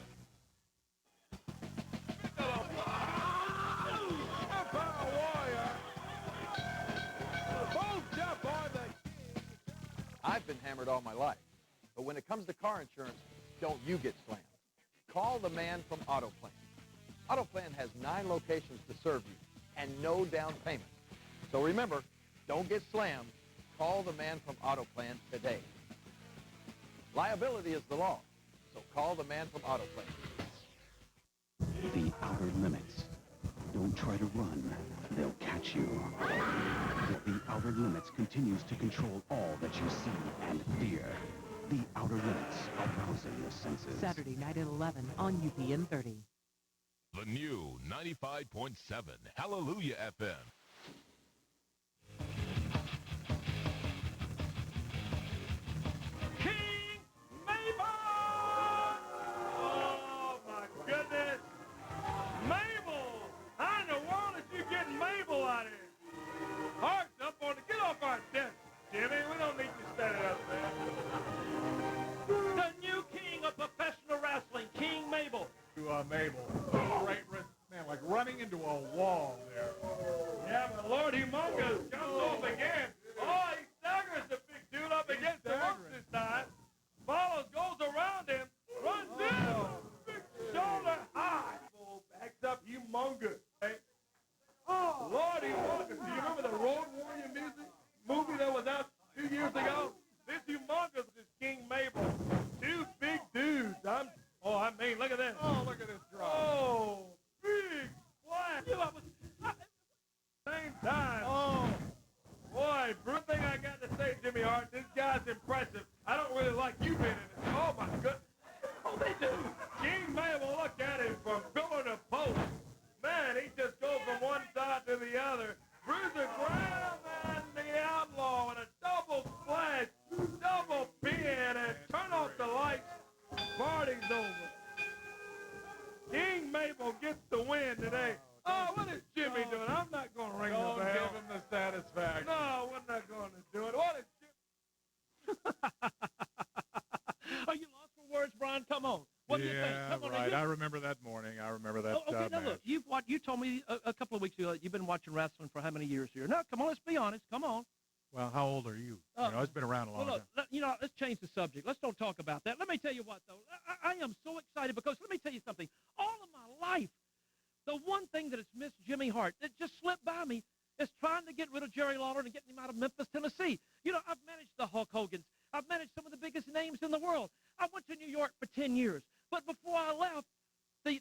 I've been hammered all my life. But when it comes to car insurance, don't you get slammed. Call the man from AutoPlan. AutoPlan has 9 locations to serve you and no down payment. So remember, don't get slammed. Call the man from AutoPlan today. Liability is the law, so call the man from AutoPlan. The outer limits. Don't try to run. They'll catch you. The outer limits continues to control all that you see and fear. The outer limits, arousing the senses. Saturday night at 11 on UPN 30. The new 95.7 Hallelujah FM. King Mabel! Oh, my goodness. Mabel! How in the world is you getting Mabel out of here? Hart's up on the... Get off our desk, Jimmy. We don't need you standing up there. The new king of professional wrestling, King Mabel. Mabel. Great, man, like running into a wall there. Yeah, but Lord Humongous comes off again. Oh, he staggers the big dude up against him. look at this. Oh, look at this drop. Oh, big splash. Same time. Oh. Boy, one thing I got to say, Jimmy Hart, this guy's impressive. I don't really like you being in it. Oh, my goodness. Oh, they do. King Mabel, look at him from pillar to post. Man, he just goes from one side to the other. Bruiser Graham and the Outlaw with a double splash, double pin, and turn off the lights. Party's over. King Mabel gets the win today. Oh, what is Jimmy doing? I'm not going to ring the bell. Don't give him the satisfaction. No, we're not going to do it. What is Jimmy? Are you lost for words, Brian? Come on. What do you think? Come on, right. I remember that morning. I remember that okay, now match. look, you told me a couple of weeks ago that you've been watching wrestling for how many years here? No, come on, let's be honest. Come on. Well, how old are you? It's been around a long time. Let's change the subject. Let's don't talk about that. Let me tell you what, though. I am so excited because let me tell you something. All of my life, the one thing that has missed Jimmy Hart, that just slipped by me, is trying to get rid of Jerry Lawler and getting him out of Memphis, Tennessee. I've managed the Hulk Hogans. I've managed some of the biggest names in the world. I went to New York for 10 years. But before I left, the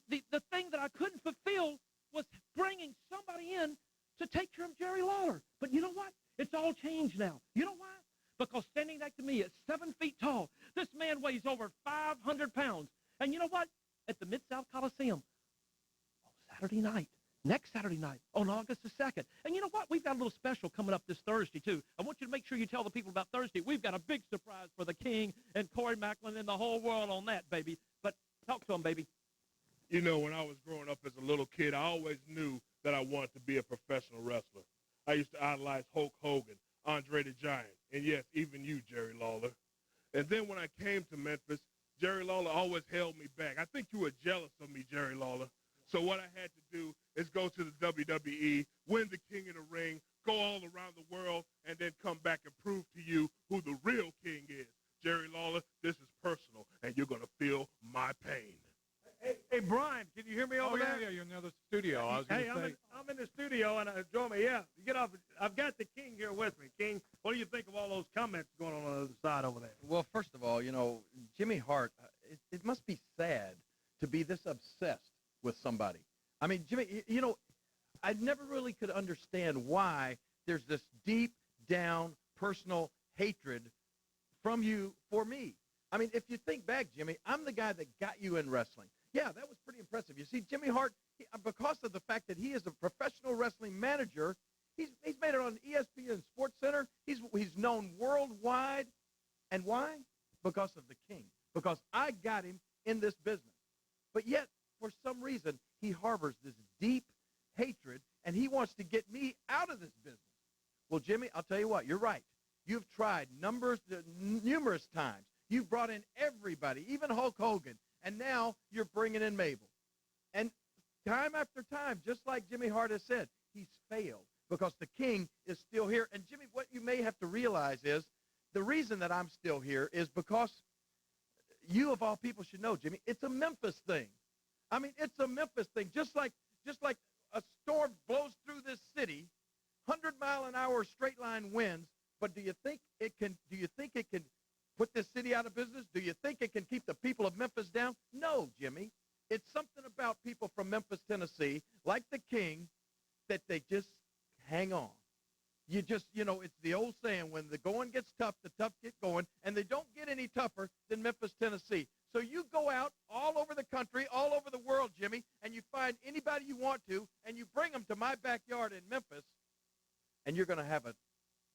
thing that I couldn't fulfill was bringing somebody in to take care of Jerry Lawler. But you know what? It's all changed now. You know why? Because standing next to me at 7 feet tall, this man weighs over 500 pounds. And you know what? At the Mid-South Coliseum, next Saturday night, on August the 2nd. And you know what? We've got a little special coming up this Thursday, too. I want you to make sure you tell the people about Thursday. We've got a big surprise for the King and Corey Macklin and the whole world on that, baby. But talk to him, baby. You know, when I was growing up as a little kid, I always knew that I wanted to be a professional wrestler. I used to idolize Hulk Hogan, Andre the Giant, and yes, even you, Jerry Lawler. And then when I came to Memphis, Jerry Lawler always held me back. I think you were jealous of me, Jerry Lawler. So what I had to do is go to the WWE, win the King of the Ring, go all around the world, and then come back and prove to you who the real king is. Jerry Lawler, this is personal, and you're going to feel my pain. Hey, Brian, can you hear me over there? Yeah, you're in the studio. I was going to say. I'm in the studio, and join me. Yeah, you get off. I've got the King here with me. King, what do you think of all those comments going on the other side over there? Well, first of all, Jimmy Hart, it must be sad to be this obsessed with somebody. I mean, Jimmy, I never really could understand why there's this deep down personal hatred from you for me. I mean, if you think back, Jimmy, I'm the guy that got you in wrestling. Yeah, that was pretty impressive. You see, Jimmy Hart, because of the fact that he is a professional wrestling manager, he's made it on ESPN Sports Center. He's known worldwide. And why? Because of the King. Because I got him in this business. But yet, for some reason, he harbors this deep hatred, and he wants to get me out of this business. Well, Jimmy, I'll tell you what, you're right. You've tried numerous times. You've brought in everybody, even Hulk Hogan, and now you're bringing in Mabel. And time after time, just like Jimmy Hart has said, he's failed because the King is still here. And, Jimmy, what you may have to realize is the reason that I'm still here is because you, of all people, should know, Jimmy, it's a Memphis thing. I mean, it's a Memphis thing. Just like a storm blows through this city, 100-mile-an-hour straight line winds, but do you think it can put this city out of business? Do you think it can keep the people of Memphis down? No, Jimmy. It's something about people from Memphis, Tennessee, like the King, that they just hang on. It's the old saying, when the going gets tough, the tough get going, and they don't get any tougher than Memphis, Tennessee. So you go out all over the country, all over the world, Jimmy, and you find anybody you want to, and you bring them to my backyard in Memphis, and you're going to have a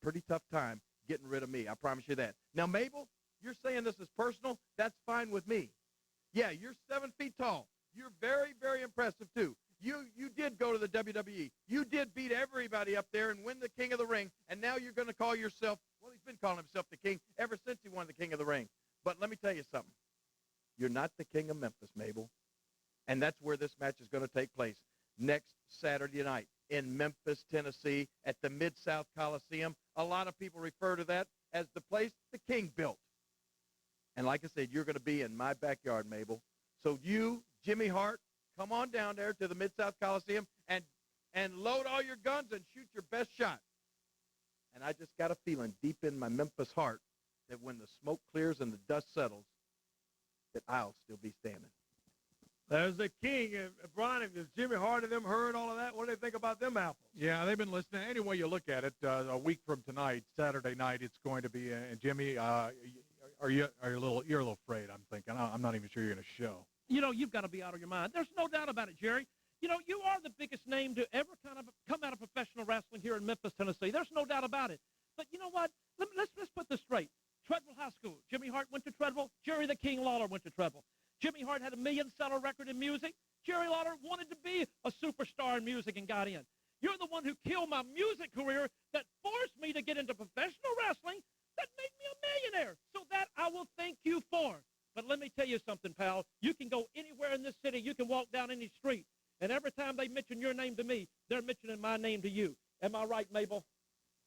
pretty tough time getting rid of me. I promise you that. Now, Mabel, you're saying this is personal. That's fine with me. Yeah, you're 7 feet tall. You're very, very impressive, too. You did go to the WWE. You did beat everybody up there and win the King of the Ring, and now you're going to call yourself, well, he's been calling himself the King ever since he won the King of the Ring. But let me tell you something. You're not the King of Memphis, Mabel. And that's where this match is going to take place next Saturday night in Memphis, Tennessee at the Mid-South Coliseum. A lot of people refer to that as the place the King built. And like I said, you're going to be in my backyard, Mabel. So you, Jimmy Hart, come on down there to the Mid-South Coliseum and load all your guns and shoot your best shot. And I just got a feeling deep in my Memphis heart that when the smoke clears and the dust settles, that I'll still be standing. There's the king. And Brian, has Jimmy Hart and them heard all of that? What do they think about them apples? Yeah, they've been listening. Any way you look at it, a week from tonight, Saturday night, it's going to be. And Jimmy, you're a little afraid? I'm thinking. I'm not even sure you're going to show. You know, you've got to be out of your mind. There's no doubt about it, Jerry. You know, you are the biggest name to ever kind of come out of professional wrestling here in Memphis, Tennessee. There's no doubt about it. But you know what? Let's put this straight. Treadwell High School. Jimmy Hart went to Treadwell. Jerry the King Lawler went to Treadwell. Jimmy Hart had a million-seller record in music. Jerry Lawler wanted to be a superstar in music and got in. You're the one who killed my music career that forced me to get into professional wrestling that made me a millionaire. So that I will thank you for. But let me tell you something, pal. You can go anywhere in this city. You can walk down any street. And every time they mention your name to me, they're mentioning my name to you. Am I right, Mabel?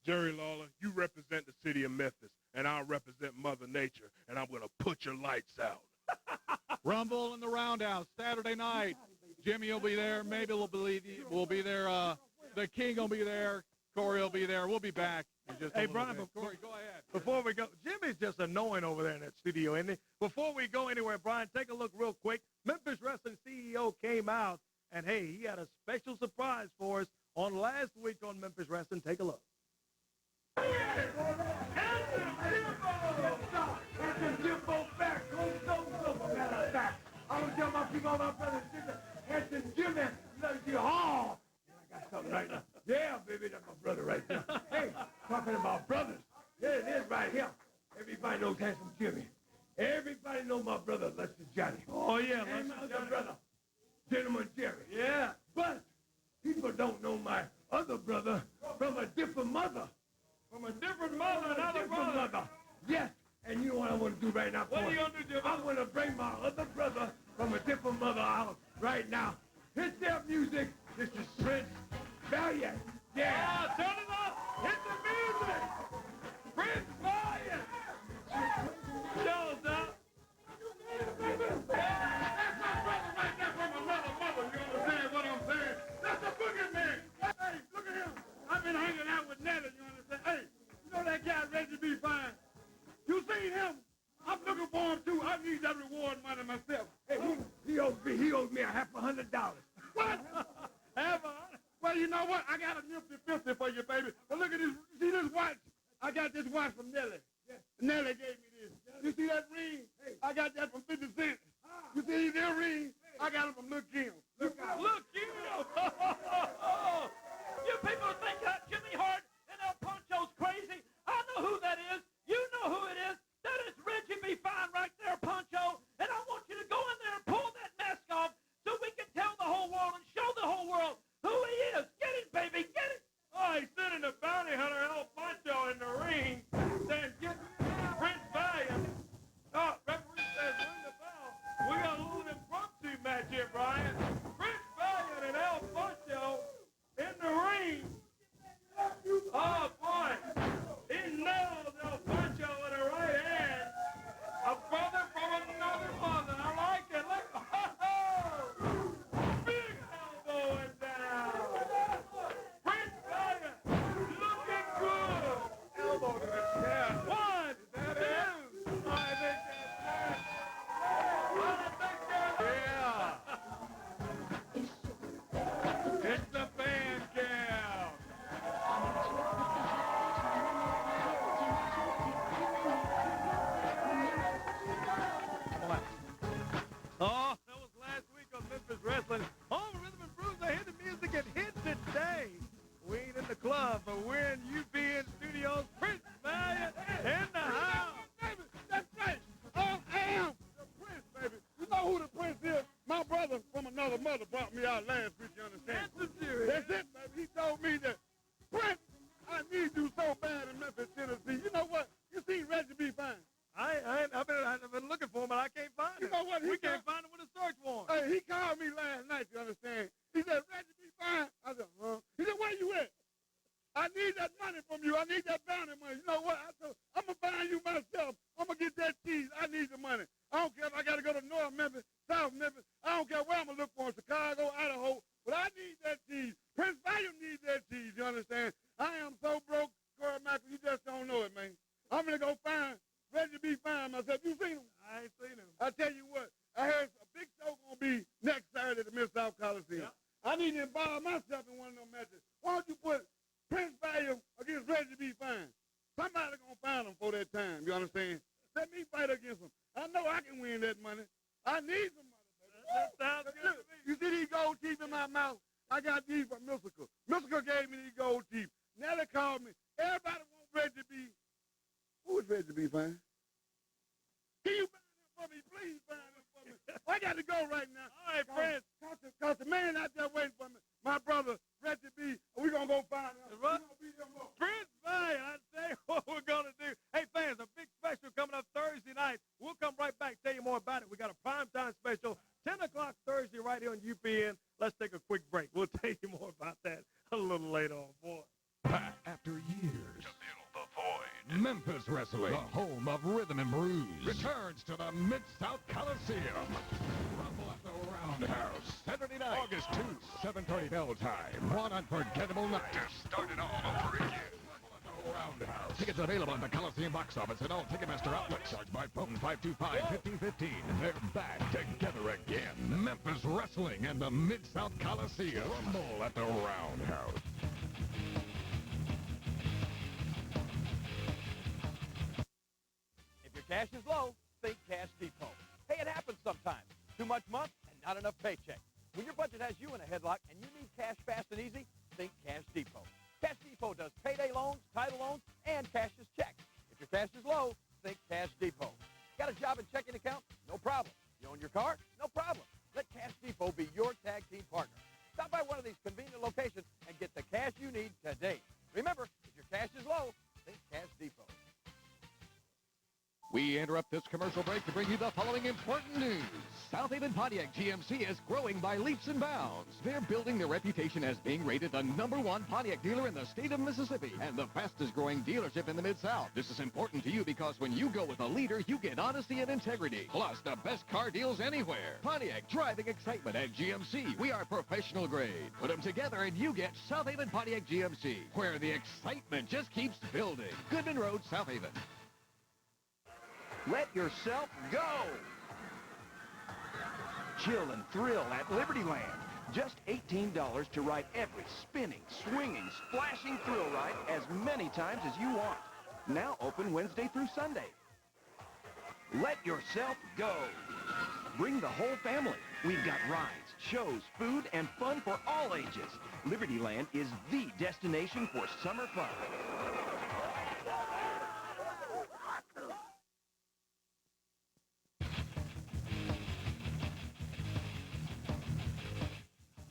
Jerry Lawler, you represent the city of Memphis, and I represent Mother Nature, and I'm going to put your lights out. Rumble in the Roundhouse, Saturday night. Jimmy will be there. Mabel will be there. The King will be there. Corey will be there. We'll be back in just a Hey, little Brian, bit. Corey, go ahead. Before we go, Jimmy's just annoying over there in that studio, isn't he? Before we go anywhere, Brian, take a look real quick. Memphis Wrestling CEO came out, and, hey, he had a special surprise for us on last week on Memphis Wrestling. Take a look. I don't tell my people, my brothers, Hanson Jimmy, loves you all. I got something right now. Yeah, baby, that's my brother right there. Hey, talking about brothers. There it is right here. Everybody knows Handsome Jimmy. Everybody knows my brother, Lester Johnny. Oh, yeah, and my Lester other Johnny. brother, Gentleman Jerry. Yeah. But people don't know my other brother from a different mother. From a different mother, another different brother. mother. Yes. And you know what I want to do right now? What are you going gonna do, Jimmy? I'm going to bring my other brother from a different mother out right now. Hit their music. This is Prince Valiant. Yeah. Turn it up. Hit the music. Prince Valiant. Show us up. That's my brother right there from another mother. You understand what I'm saying? That's the boogeyman. Hey, look at him. I've been hanging out with Nelly, you understand? Hey, you know that guy ready to be fine? You seen him? I'm looking for him, too. I need that reward money myself. Hey, he owes me $100. What? Well, you know what? I got a nifty 50 for you, baby. But look at this. See this watch? I got this watch from Nelly. Yeah. Nelly gave me this. You see that ring? Hey. I got that from 50 Cent. You see that ring? I got it from Lil' Kim. Look, you! You people think that Jimmy Hart and El Poncho's crazy. I know who that is. You know who it is. That is Reggie B. Fine right there, Poncho. And I want you to go in there and pull that mask off so we can tell the whole world and show the whole world who he is. Get it, baby, get it. Oh, he's sending the bounty hunter El Poncho in the ring. Saying, get Prince Valiant. Oh, referee says ring the bell. We got a little impromptu match here, Brian. Prince Valiant and El Poncho in the ring. Oh, boy. He nails El Poncho with a right hand. A brother from another mother. I like it. Look. Oh, big elbow and down. Prince Valiant looking good. Elbow to the chest. 1, 2. I think that's yeah. It's the fan cam. Oh, that was last week on Memphis Wrestling. Home Rhythm and Blues. I hear the music and hit today. We ain't in the club, but we're in UPN Studios. Prince Valiant in the house. Baby, that's right. I am the Prince, baby. You know who the Prince is? My brother from another mother brought me out last week, you understand? That's it, baby. He told me that, Prince, I need you so bad in Memphis, Tennessee. You know what? You see Reggie B. Fine. I've been looking for him, but I can't find him. You know what? We can't find him with a search warrant. Hey, he called me last night, you understand? He said, Reggie B. Fine. I said, huh? He said, where you at? I need that money from you. I need that bounty money. You know what? I said, I'm going to find you myself. I'm going to get that cheese. I need the money. I don't care if I got to go to North Memphis, South Memphis. I don't care where I'm going to look for, Chicago, Idaho. But I need that cheese. Prince Valiant needs that cheese, you understand? I am so broke, Corey Michael, you just don't know it, man. I'm going to go find Reggie B. Fine myself. You seen him? I ain't seen him. I tell you what, I heard a big show going to be next the Mid-South Coliseum. I need to involve myself in one of them matches. Why don't you put Prince Valiant against Reggie B. Fine? Somebody gonna find him for that time, you understand? Let me fight against him. I know I can win that money. I need some money, baby. That sounds good to me. You see these gold teeth in my mouth? I got these from Mystical. Mystical gave me these gold teeth. Now they call me. Everybody wants Reggie B. Who is Reggie B. Fine? Can you find him for me? Please find him for me. I got to go right now. All right, Prince. Cause the man out there waiting for me, my brother, Reggie B. We gonna go find him. We gonna beat him up. Prince Valiant, I say what we're going to do. Hey, fans, a big special coming up Thursday night. We'll come right back, tell you more about it. We got a primetime special, 10 o'clock Thursday right here on UPN. Let's take a quick break. We'll tell you more about that a little later on, boy. Back after years. To fill the void. Memphis Wrestling, the home of rhythm and blues, returns to the Mid-South Coliseum. Rumble at the Roundhouse. Saturday night, August 2, 7:30 bell time. One unforgettable night. To start it all over again. Roundhouse. Tickets available at the Coliseum box office and all Ticketmaster outlets. Charged by phone 525-1515. They're back together again. Memphis Wrestling and the Mid-South Coliseum. Rumble at the Roundhouse. If your cash is low, think Cash Depot. Hey, it happens sometimes. Too much month and not enough paycheck. When your budget has you in a headlock and you need cash fast and easy, think Cash Depot. Cash Depot does payday loans, title loans, and cashier's checks. If your cash is low, think Cash Depot. Got a job and checking account? No problem. You own your car? No problem. Let Cash Depot be your tag team partner. Stop by one of these convenient locations and get the cash you need today. Remember, if your cash is low, think Cash Depot. We interrupt this commercial break to bring you the following important news. South Haven Pontiac GMC is growing by leaps and bounds. They're building their reputation as being rated the #1 Pontiac dealer in the state of Mississippi and the fastest growing dealership in the Mid-South. This is important to you because when you go with a leader, you get honesty and integrity, plus the best car deals anywhere. Pontiac driving excitement at GMC. We are professional grade. Put them together and you get South Haven Pontiac GMC, where the excitement just keeps building. Goodman Road, South Haven. Let yourself go. Chill and thrill at Liberty Land. Just $18 to ride every spinning, swinging, splashing thrill ride as many times as you want. Now open Wednesday through Sunday. Let yourself go. Bring the whole family. We've got rides, shows, food, and fun for all ages. Liberty Land is the destination for summer fun.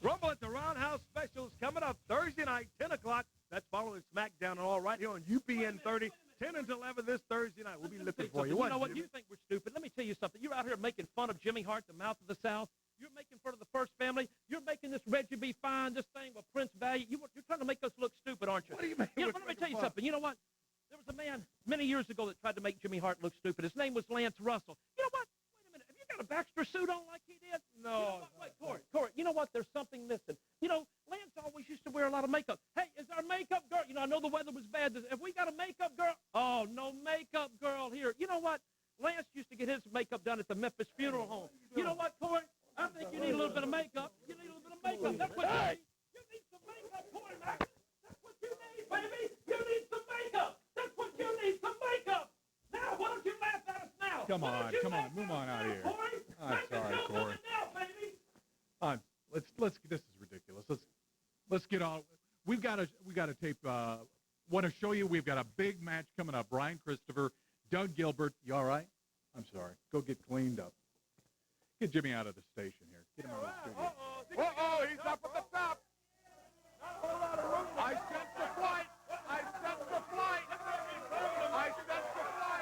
Rumble at the Roundhouse specials coming up Thursday night, 10 o'clock. That's following SmackDown and all right here on UPN 30, 10 and 11 this Thursday night. We'll be looking for you. You know what? You think we're stupid. Let me tell you something. You're out here making fun of Jimmy Hart, the mouth of the South. You're making fun of the First Family. You're making this Reggie B. Fine, this thing with Prince Valiant. You're trying to make us look stupid, aren't you? What do you mean? Let me tell you something. You know what? There was a man many years ago that tried to make Jimmy Hart look stupid. His name was Lance Russell. You know what? Wait a minute. Have you got a Baxter suit on like he did? No. You know what? Wait, Corey, you know what? There's something missing. You know, Lance always used to wear a lot of makeup. Hey, is our makeup girl? You know, I know the weather was bad. Have we got a makeup girl? Oh, no makeup girl here. You know what? Lance used to get his makeup done at the Memphis Funeral Home. You know what, Corey? I think you need a little bit of makeup. You need a little bit of makeup. That's what you need. You need some makeup, Corey, man. That's what you need, baby. You need some makeup. That's what you need, some makeup. Now, why don't you laugh at us now? Come on, move on out of here. I'm sorry, Corey. Let's. This is ridiculous. Let's get on. We've got to tape. Want to show you? We've got a big match coming up. Brian Christopher, Doug Gilbert. You all right? I'm sorry. Go get cleaned up. Get Jimmy out of the station here. Get him out of the studio. Uh-oh, he's up at the top. I sent the flight. I sent the flight. I sent the flight.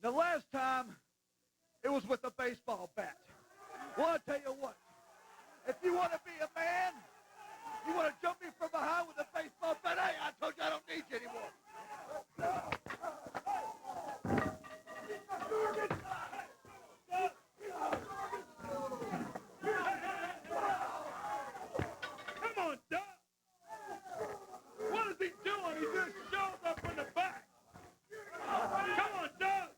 The last time, it was with a baseball bat. Well, I'll tell you what. If you want to be a man, you want to jump me from behind with a baseball bat, hey, I told you I don't need you anymore. Come on, Doug. What is he doing? He just shows up in the back. Come on, Doug.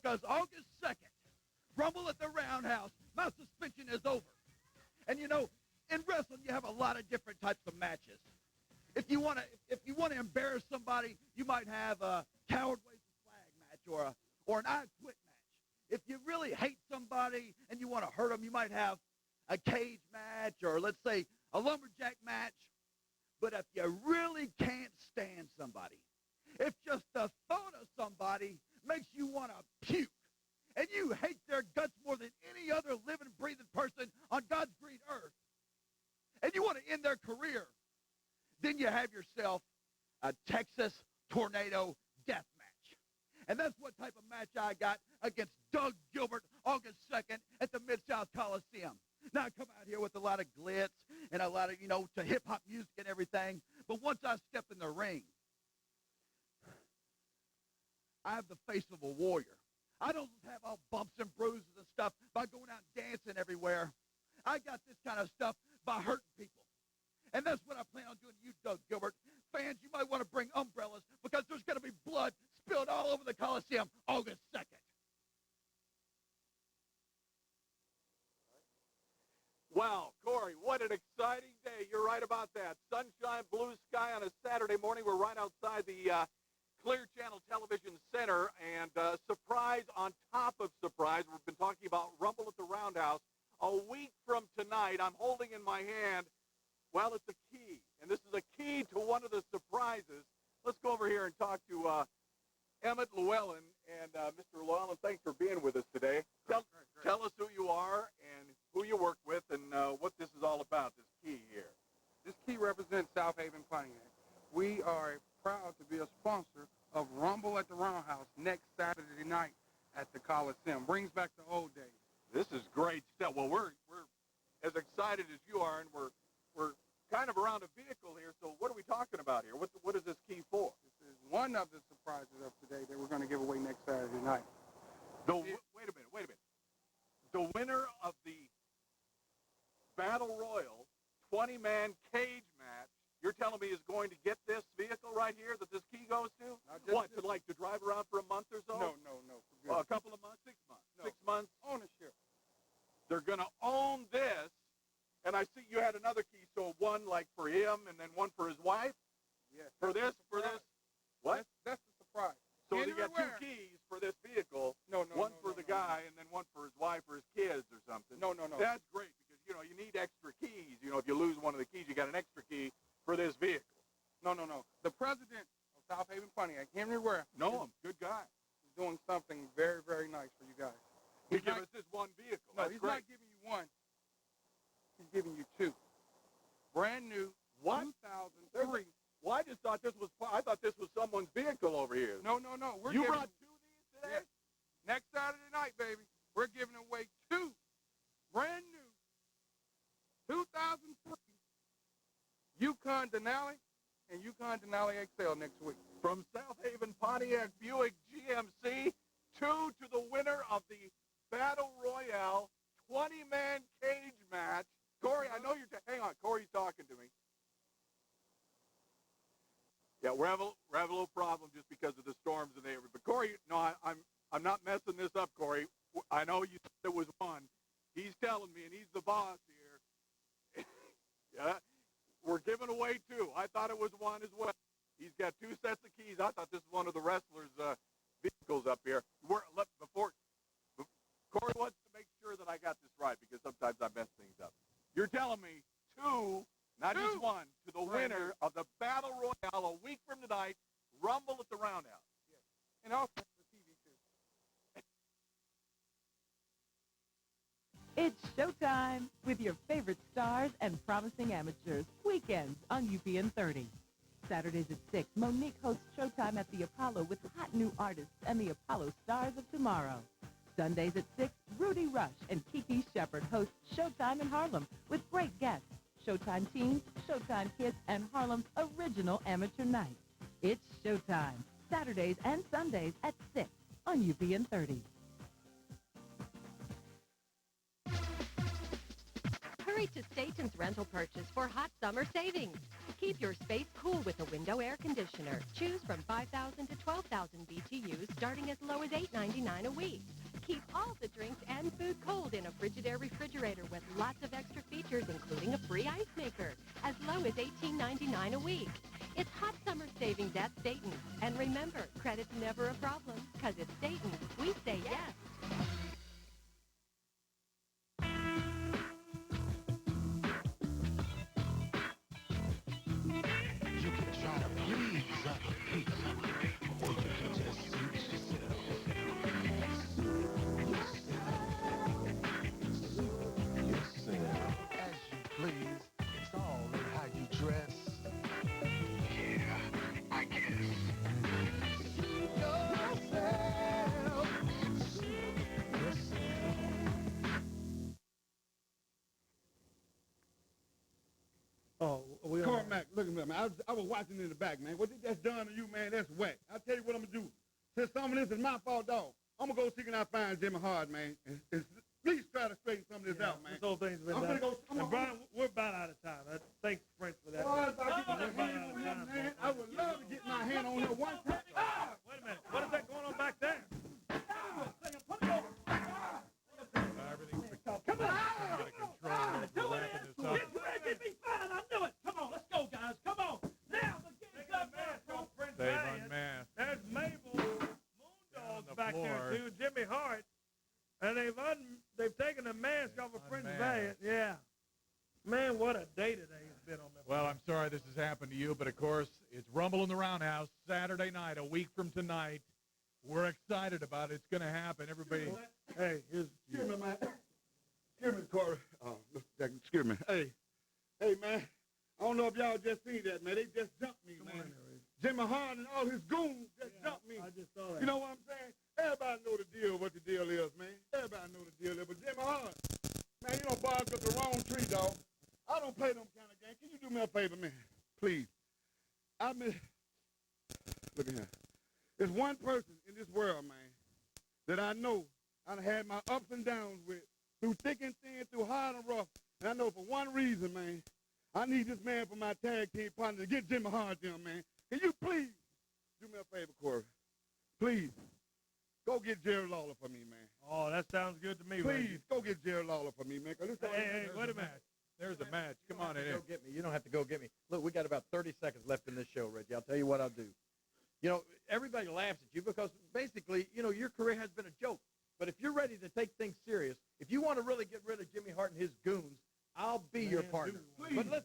because August 2nd, Rumble at the Roundhouse, my suspension is over. And, you know, in wrestling, you have a lot of different types of matches. If you want to embarrass somebody, you might have a coward waves the flag match or an I quit match. If you really hate somebody and you want to hurt them, you might have a cage match or, let's say, a lumberjack match. But if you really can't stand somebody, if just the thought of somebody makes you want to puke, and you hate their guts more than any other living, breathing person on God's green earth, and you want to end their career, then you have yourself a Texas tornado death match. And that's what type of match I got against Doug Gilbert August 2nd at the Mid-South Coliseum. Now, I come out here with a lot of glitz and a lot of, to hip-hop music and everything, but once I step in the ring, I have the face of a warrior. I don't have all bumps and bruises and stuff by going out dancing everywhere. I got this kind of stuff by hurting people. And that's what I plan on doing to you, Doug Gilbert. Fans, you might want to bring umbrellas because there's going to be blood spilled all over the Coliseum August 2nd. Wow, Corey, what an exciting day. You're right about that. Sunshine, blue sky on a Saturday morning. We're right outside the Clear Channel Television Center, and surprise on top of surprise. We've been talking about Rumble at the Roundhouse. A week from tonight, I'm holding in my hand, well, it's a key, and this is a key to one of the surprises. Let's go over here and talk to Emmett Llewellyn. And Mr. Llewellyn, thanks for being with us today. Tell us who you are and who you work with and what this is all about, this key here. This key represents South Haven Pontiac. We are proud to be a sponsor of Rumble at the Roundhouse next Saturday night at the Coliseum. Brings back the old days. This is great stuff. Well, we're as excited as you are, and we're kind of around a vehicle here. So what are we talking about here? What is this key for? This is one of the surprises of today that we're going to give away next Saturday night. Wait a minute. The winner of the Battle Royal 20-man cage match, you're telling me is going to get this vehicle right here that this key goes to? What, to drive around for a month or so? No. A couple of months? 6 months? No. 6 months? Ownership. They're going to own this, and I see you had another key, so one like for him and then one for his wife? Yes. For this? What? That's the surprise. So you got two keys for this vehicle, one for the guy and then one for his wife or his kids or something. No. That's great because, you need extra keys. If you lose one of the keys, you got an extra key for this vehicle. No. The president of South Haven Pontiac, Henry Ware. Know him. Good guy. He's doing something very, very nice for you guys. He gave us this one vehicle. No, That's he's great. not giving you one. He's giving you two. Brand new. What? 2003. Well, I just thought this was someone's vehicle over here. No. You brought two of these today? Yes. Next Saturday night, baby, we're giving away two brand new 2003 Yukon Denali and Yukon Denali XL next week. From South Haven Pontiac Buick GMC, two to the winner of the Battle Royale 20-man cage match. Corey, I know hang on, Corey's talking to me. Yeah, we're having a little problem just because of the storms and everything. But Corey, no, I'm not messing this up, Corey. I know you said it was one. He's telling me, and he's the boss here. Yeah, we're giving away two. I thought it was one as well. He's got two sets of keys. I thought this was one of the wrestlers' vehicles up here. Corey wants to make sure that I got this right because sometimes I mess things up. You're telling me two, not just one, to the winner of the Battle Royale a week from tonight, Rumble at the Roundhouse. Yes. And also the TV too. It's showtime with your favorite stars and promising amateurs. Weekends on UPN 30. Saturdays at 6, Monique hosts Showtime at the Apollo with hot new artists and the Apollo stars of tomorrow. Sundays at 6, Rudy Rush and Kiki Shepard host Showtime in Harlem with great guests. Showtime Teens, Showtime Kids, and Harlem's original amateur night. It's Showtime, Saturdays and Sundays at 6 on UPN 30. Hurry to Staten's Rental Purchase for hot summer savings. Keep your space cool with a window air conditioner. Choose from 5,000 to 12,000 BTUs starting as low as $8.99 a week. Keep all the drinks and food cold in a Frigidaire refrigerator with lots of extra features, including a free ice maker, as low as $18.99 a week. It's hot summer savings at Staten's. And remember, credit's never a problem, because it's Staten's. We say yes. You can try to please other people, or you can just suit yourself. Suit yourself. As you please. It's all in how you dress. Yeah, I guess. Suit yourself. Suit yourself. Oh, we Cormac, look at me, man. I was watching in the back, man. What that's done to you, man, that's whack. I'll tell you what I'm going to do. Since some of this is my fault, dog, I'm going to go seek and I find Jimmy Hart, man. And please try to straighten some of this out, man. This whole thing's been I'm done. going to go. And Brian, we're about out of time. Thanks, Prince, for that. Boy, if I get my hand on him, man, I would love to get my hand on him one time. Wait a minute. What is that going on back there? Everything's come on. Out of control. We're wrapping this up. Get me fine. I knew it. Come on, let's go, guys. Come on. Now, the game's up. They've unmasked. There's Mabel, Moondog's back there, too, Jimmy Hart. And they've taken the mask off of Prince Valiant. Yeah. Man, what a day today has been on the Well, I'm sorry this has happened to you, but of course, it's Rumble in the Roundhouse Saturday night, a week from tonight. We're excited about it. It's going to happen. Everybody. Hey, Excuse me, man. Excuse me, Corey. Excuse me. Hey, man. I don't know if y'all just seen that, man. They just jumped me, man. Jimmy Hart and all his goons just jumped me. I just saw that. You know what I'm saying? Everybody know the deal, what the deal is, man. Everybody know the deal is. But Jimmy Hart, man, you don't bark up the wrong tree, dog. I don't play them kind of games. Can you do me a favor, man? Please. Look at here. There's one person in this world, man, that I know I've had my ups and downs with, through thick and thin, through hard and rough. And I know for one reason, man, I need this man for my tag team partner to get Jimmy Hart down, man. Can you please do me a favor, Corey? Please. Go get Jerry Lawler for me, man. Oh, that sounds good to me, Please, go get Jerry Lawler for me, man. Hey, wait a minute. There's a match. Come on in. Go get me. You don't have to go get me. Look, we got about 30 seconds left in this show, Reggie. I'll tell you what I'll do. You know, everybody laughs at you because basically, you know, your career has been a joke. But if you're ready to take things serious, if you want to really get rid of Jimmy Hart and his goons, I'll be your partner. But listen, this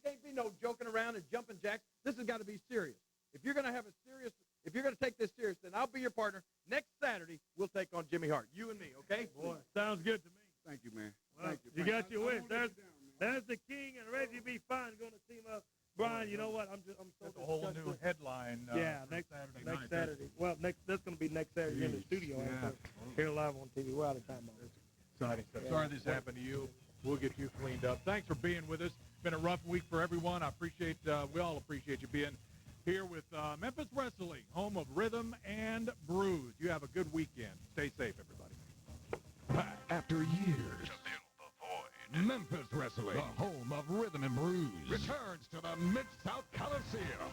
can't be no joking around and jumping jacks. This has got to be serious. If you're going to have a serious, if you're going to take this serious, then I'll be your partner. Next Saturday, we'll take on Jimmy Hart. You and me, okay? Boy, sounds good to me. Thank you, man. Well, Thank you. You got your wish. There's the King and Reggie B. Fine going to team up. Brian, you know what? I'm so That's a whole new headline. Yeah, next next night. Saturday. Well, that's going to be next Saturday in the studio. Yeah. Here live on TV. We're out of time on this. Exciting stuff. Sorry this happened to you. We'll get you cleaned up. Thanks for being with us. It's been a rough week for everyone. We all appreciate you being here with Memphis Wrestling, home of Rhythm and Brews. You have a good weekend. Stay safe, everybody. After years, Memphis Wrestling, the home of Rhythm and Brews, returns to the Mid-South Coliseum.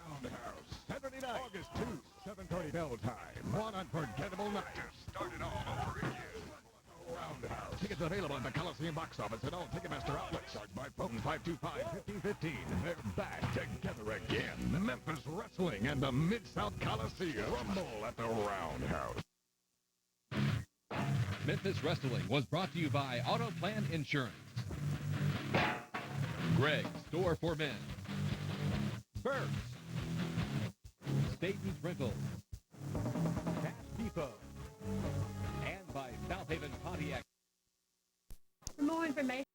Roundhouse, Saturday night, August 2, 7:30 bell time. One unforgettable night. Start it all over again. Roundhouse. Tickets available at the Coliseum box office and all Ticketmaster outlets. Charged by phone 525-1515. They're back together again. Memphis Wrestling and the Mid-South Coliseum. Rumble at the Roundhouse. Memphis Wrestling was brought to you by Auto Plan Insurance, Greg's Store for Men, Burt's, Staten's Rentals, Cash Depot, and by South Haven Pontiac. For more information.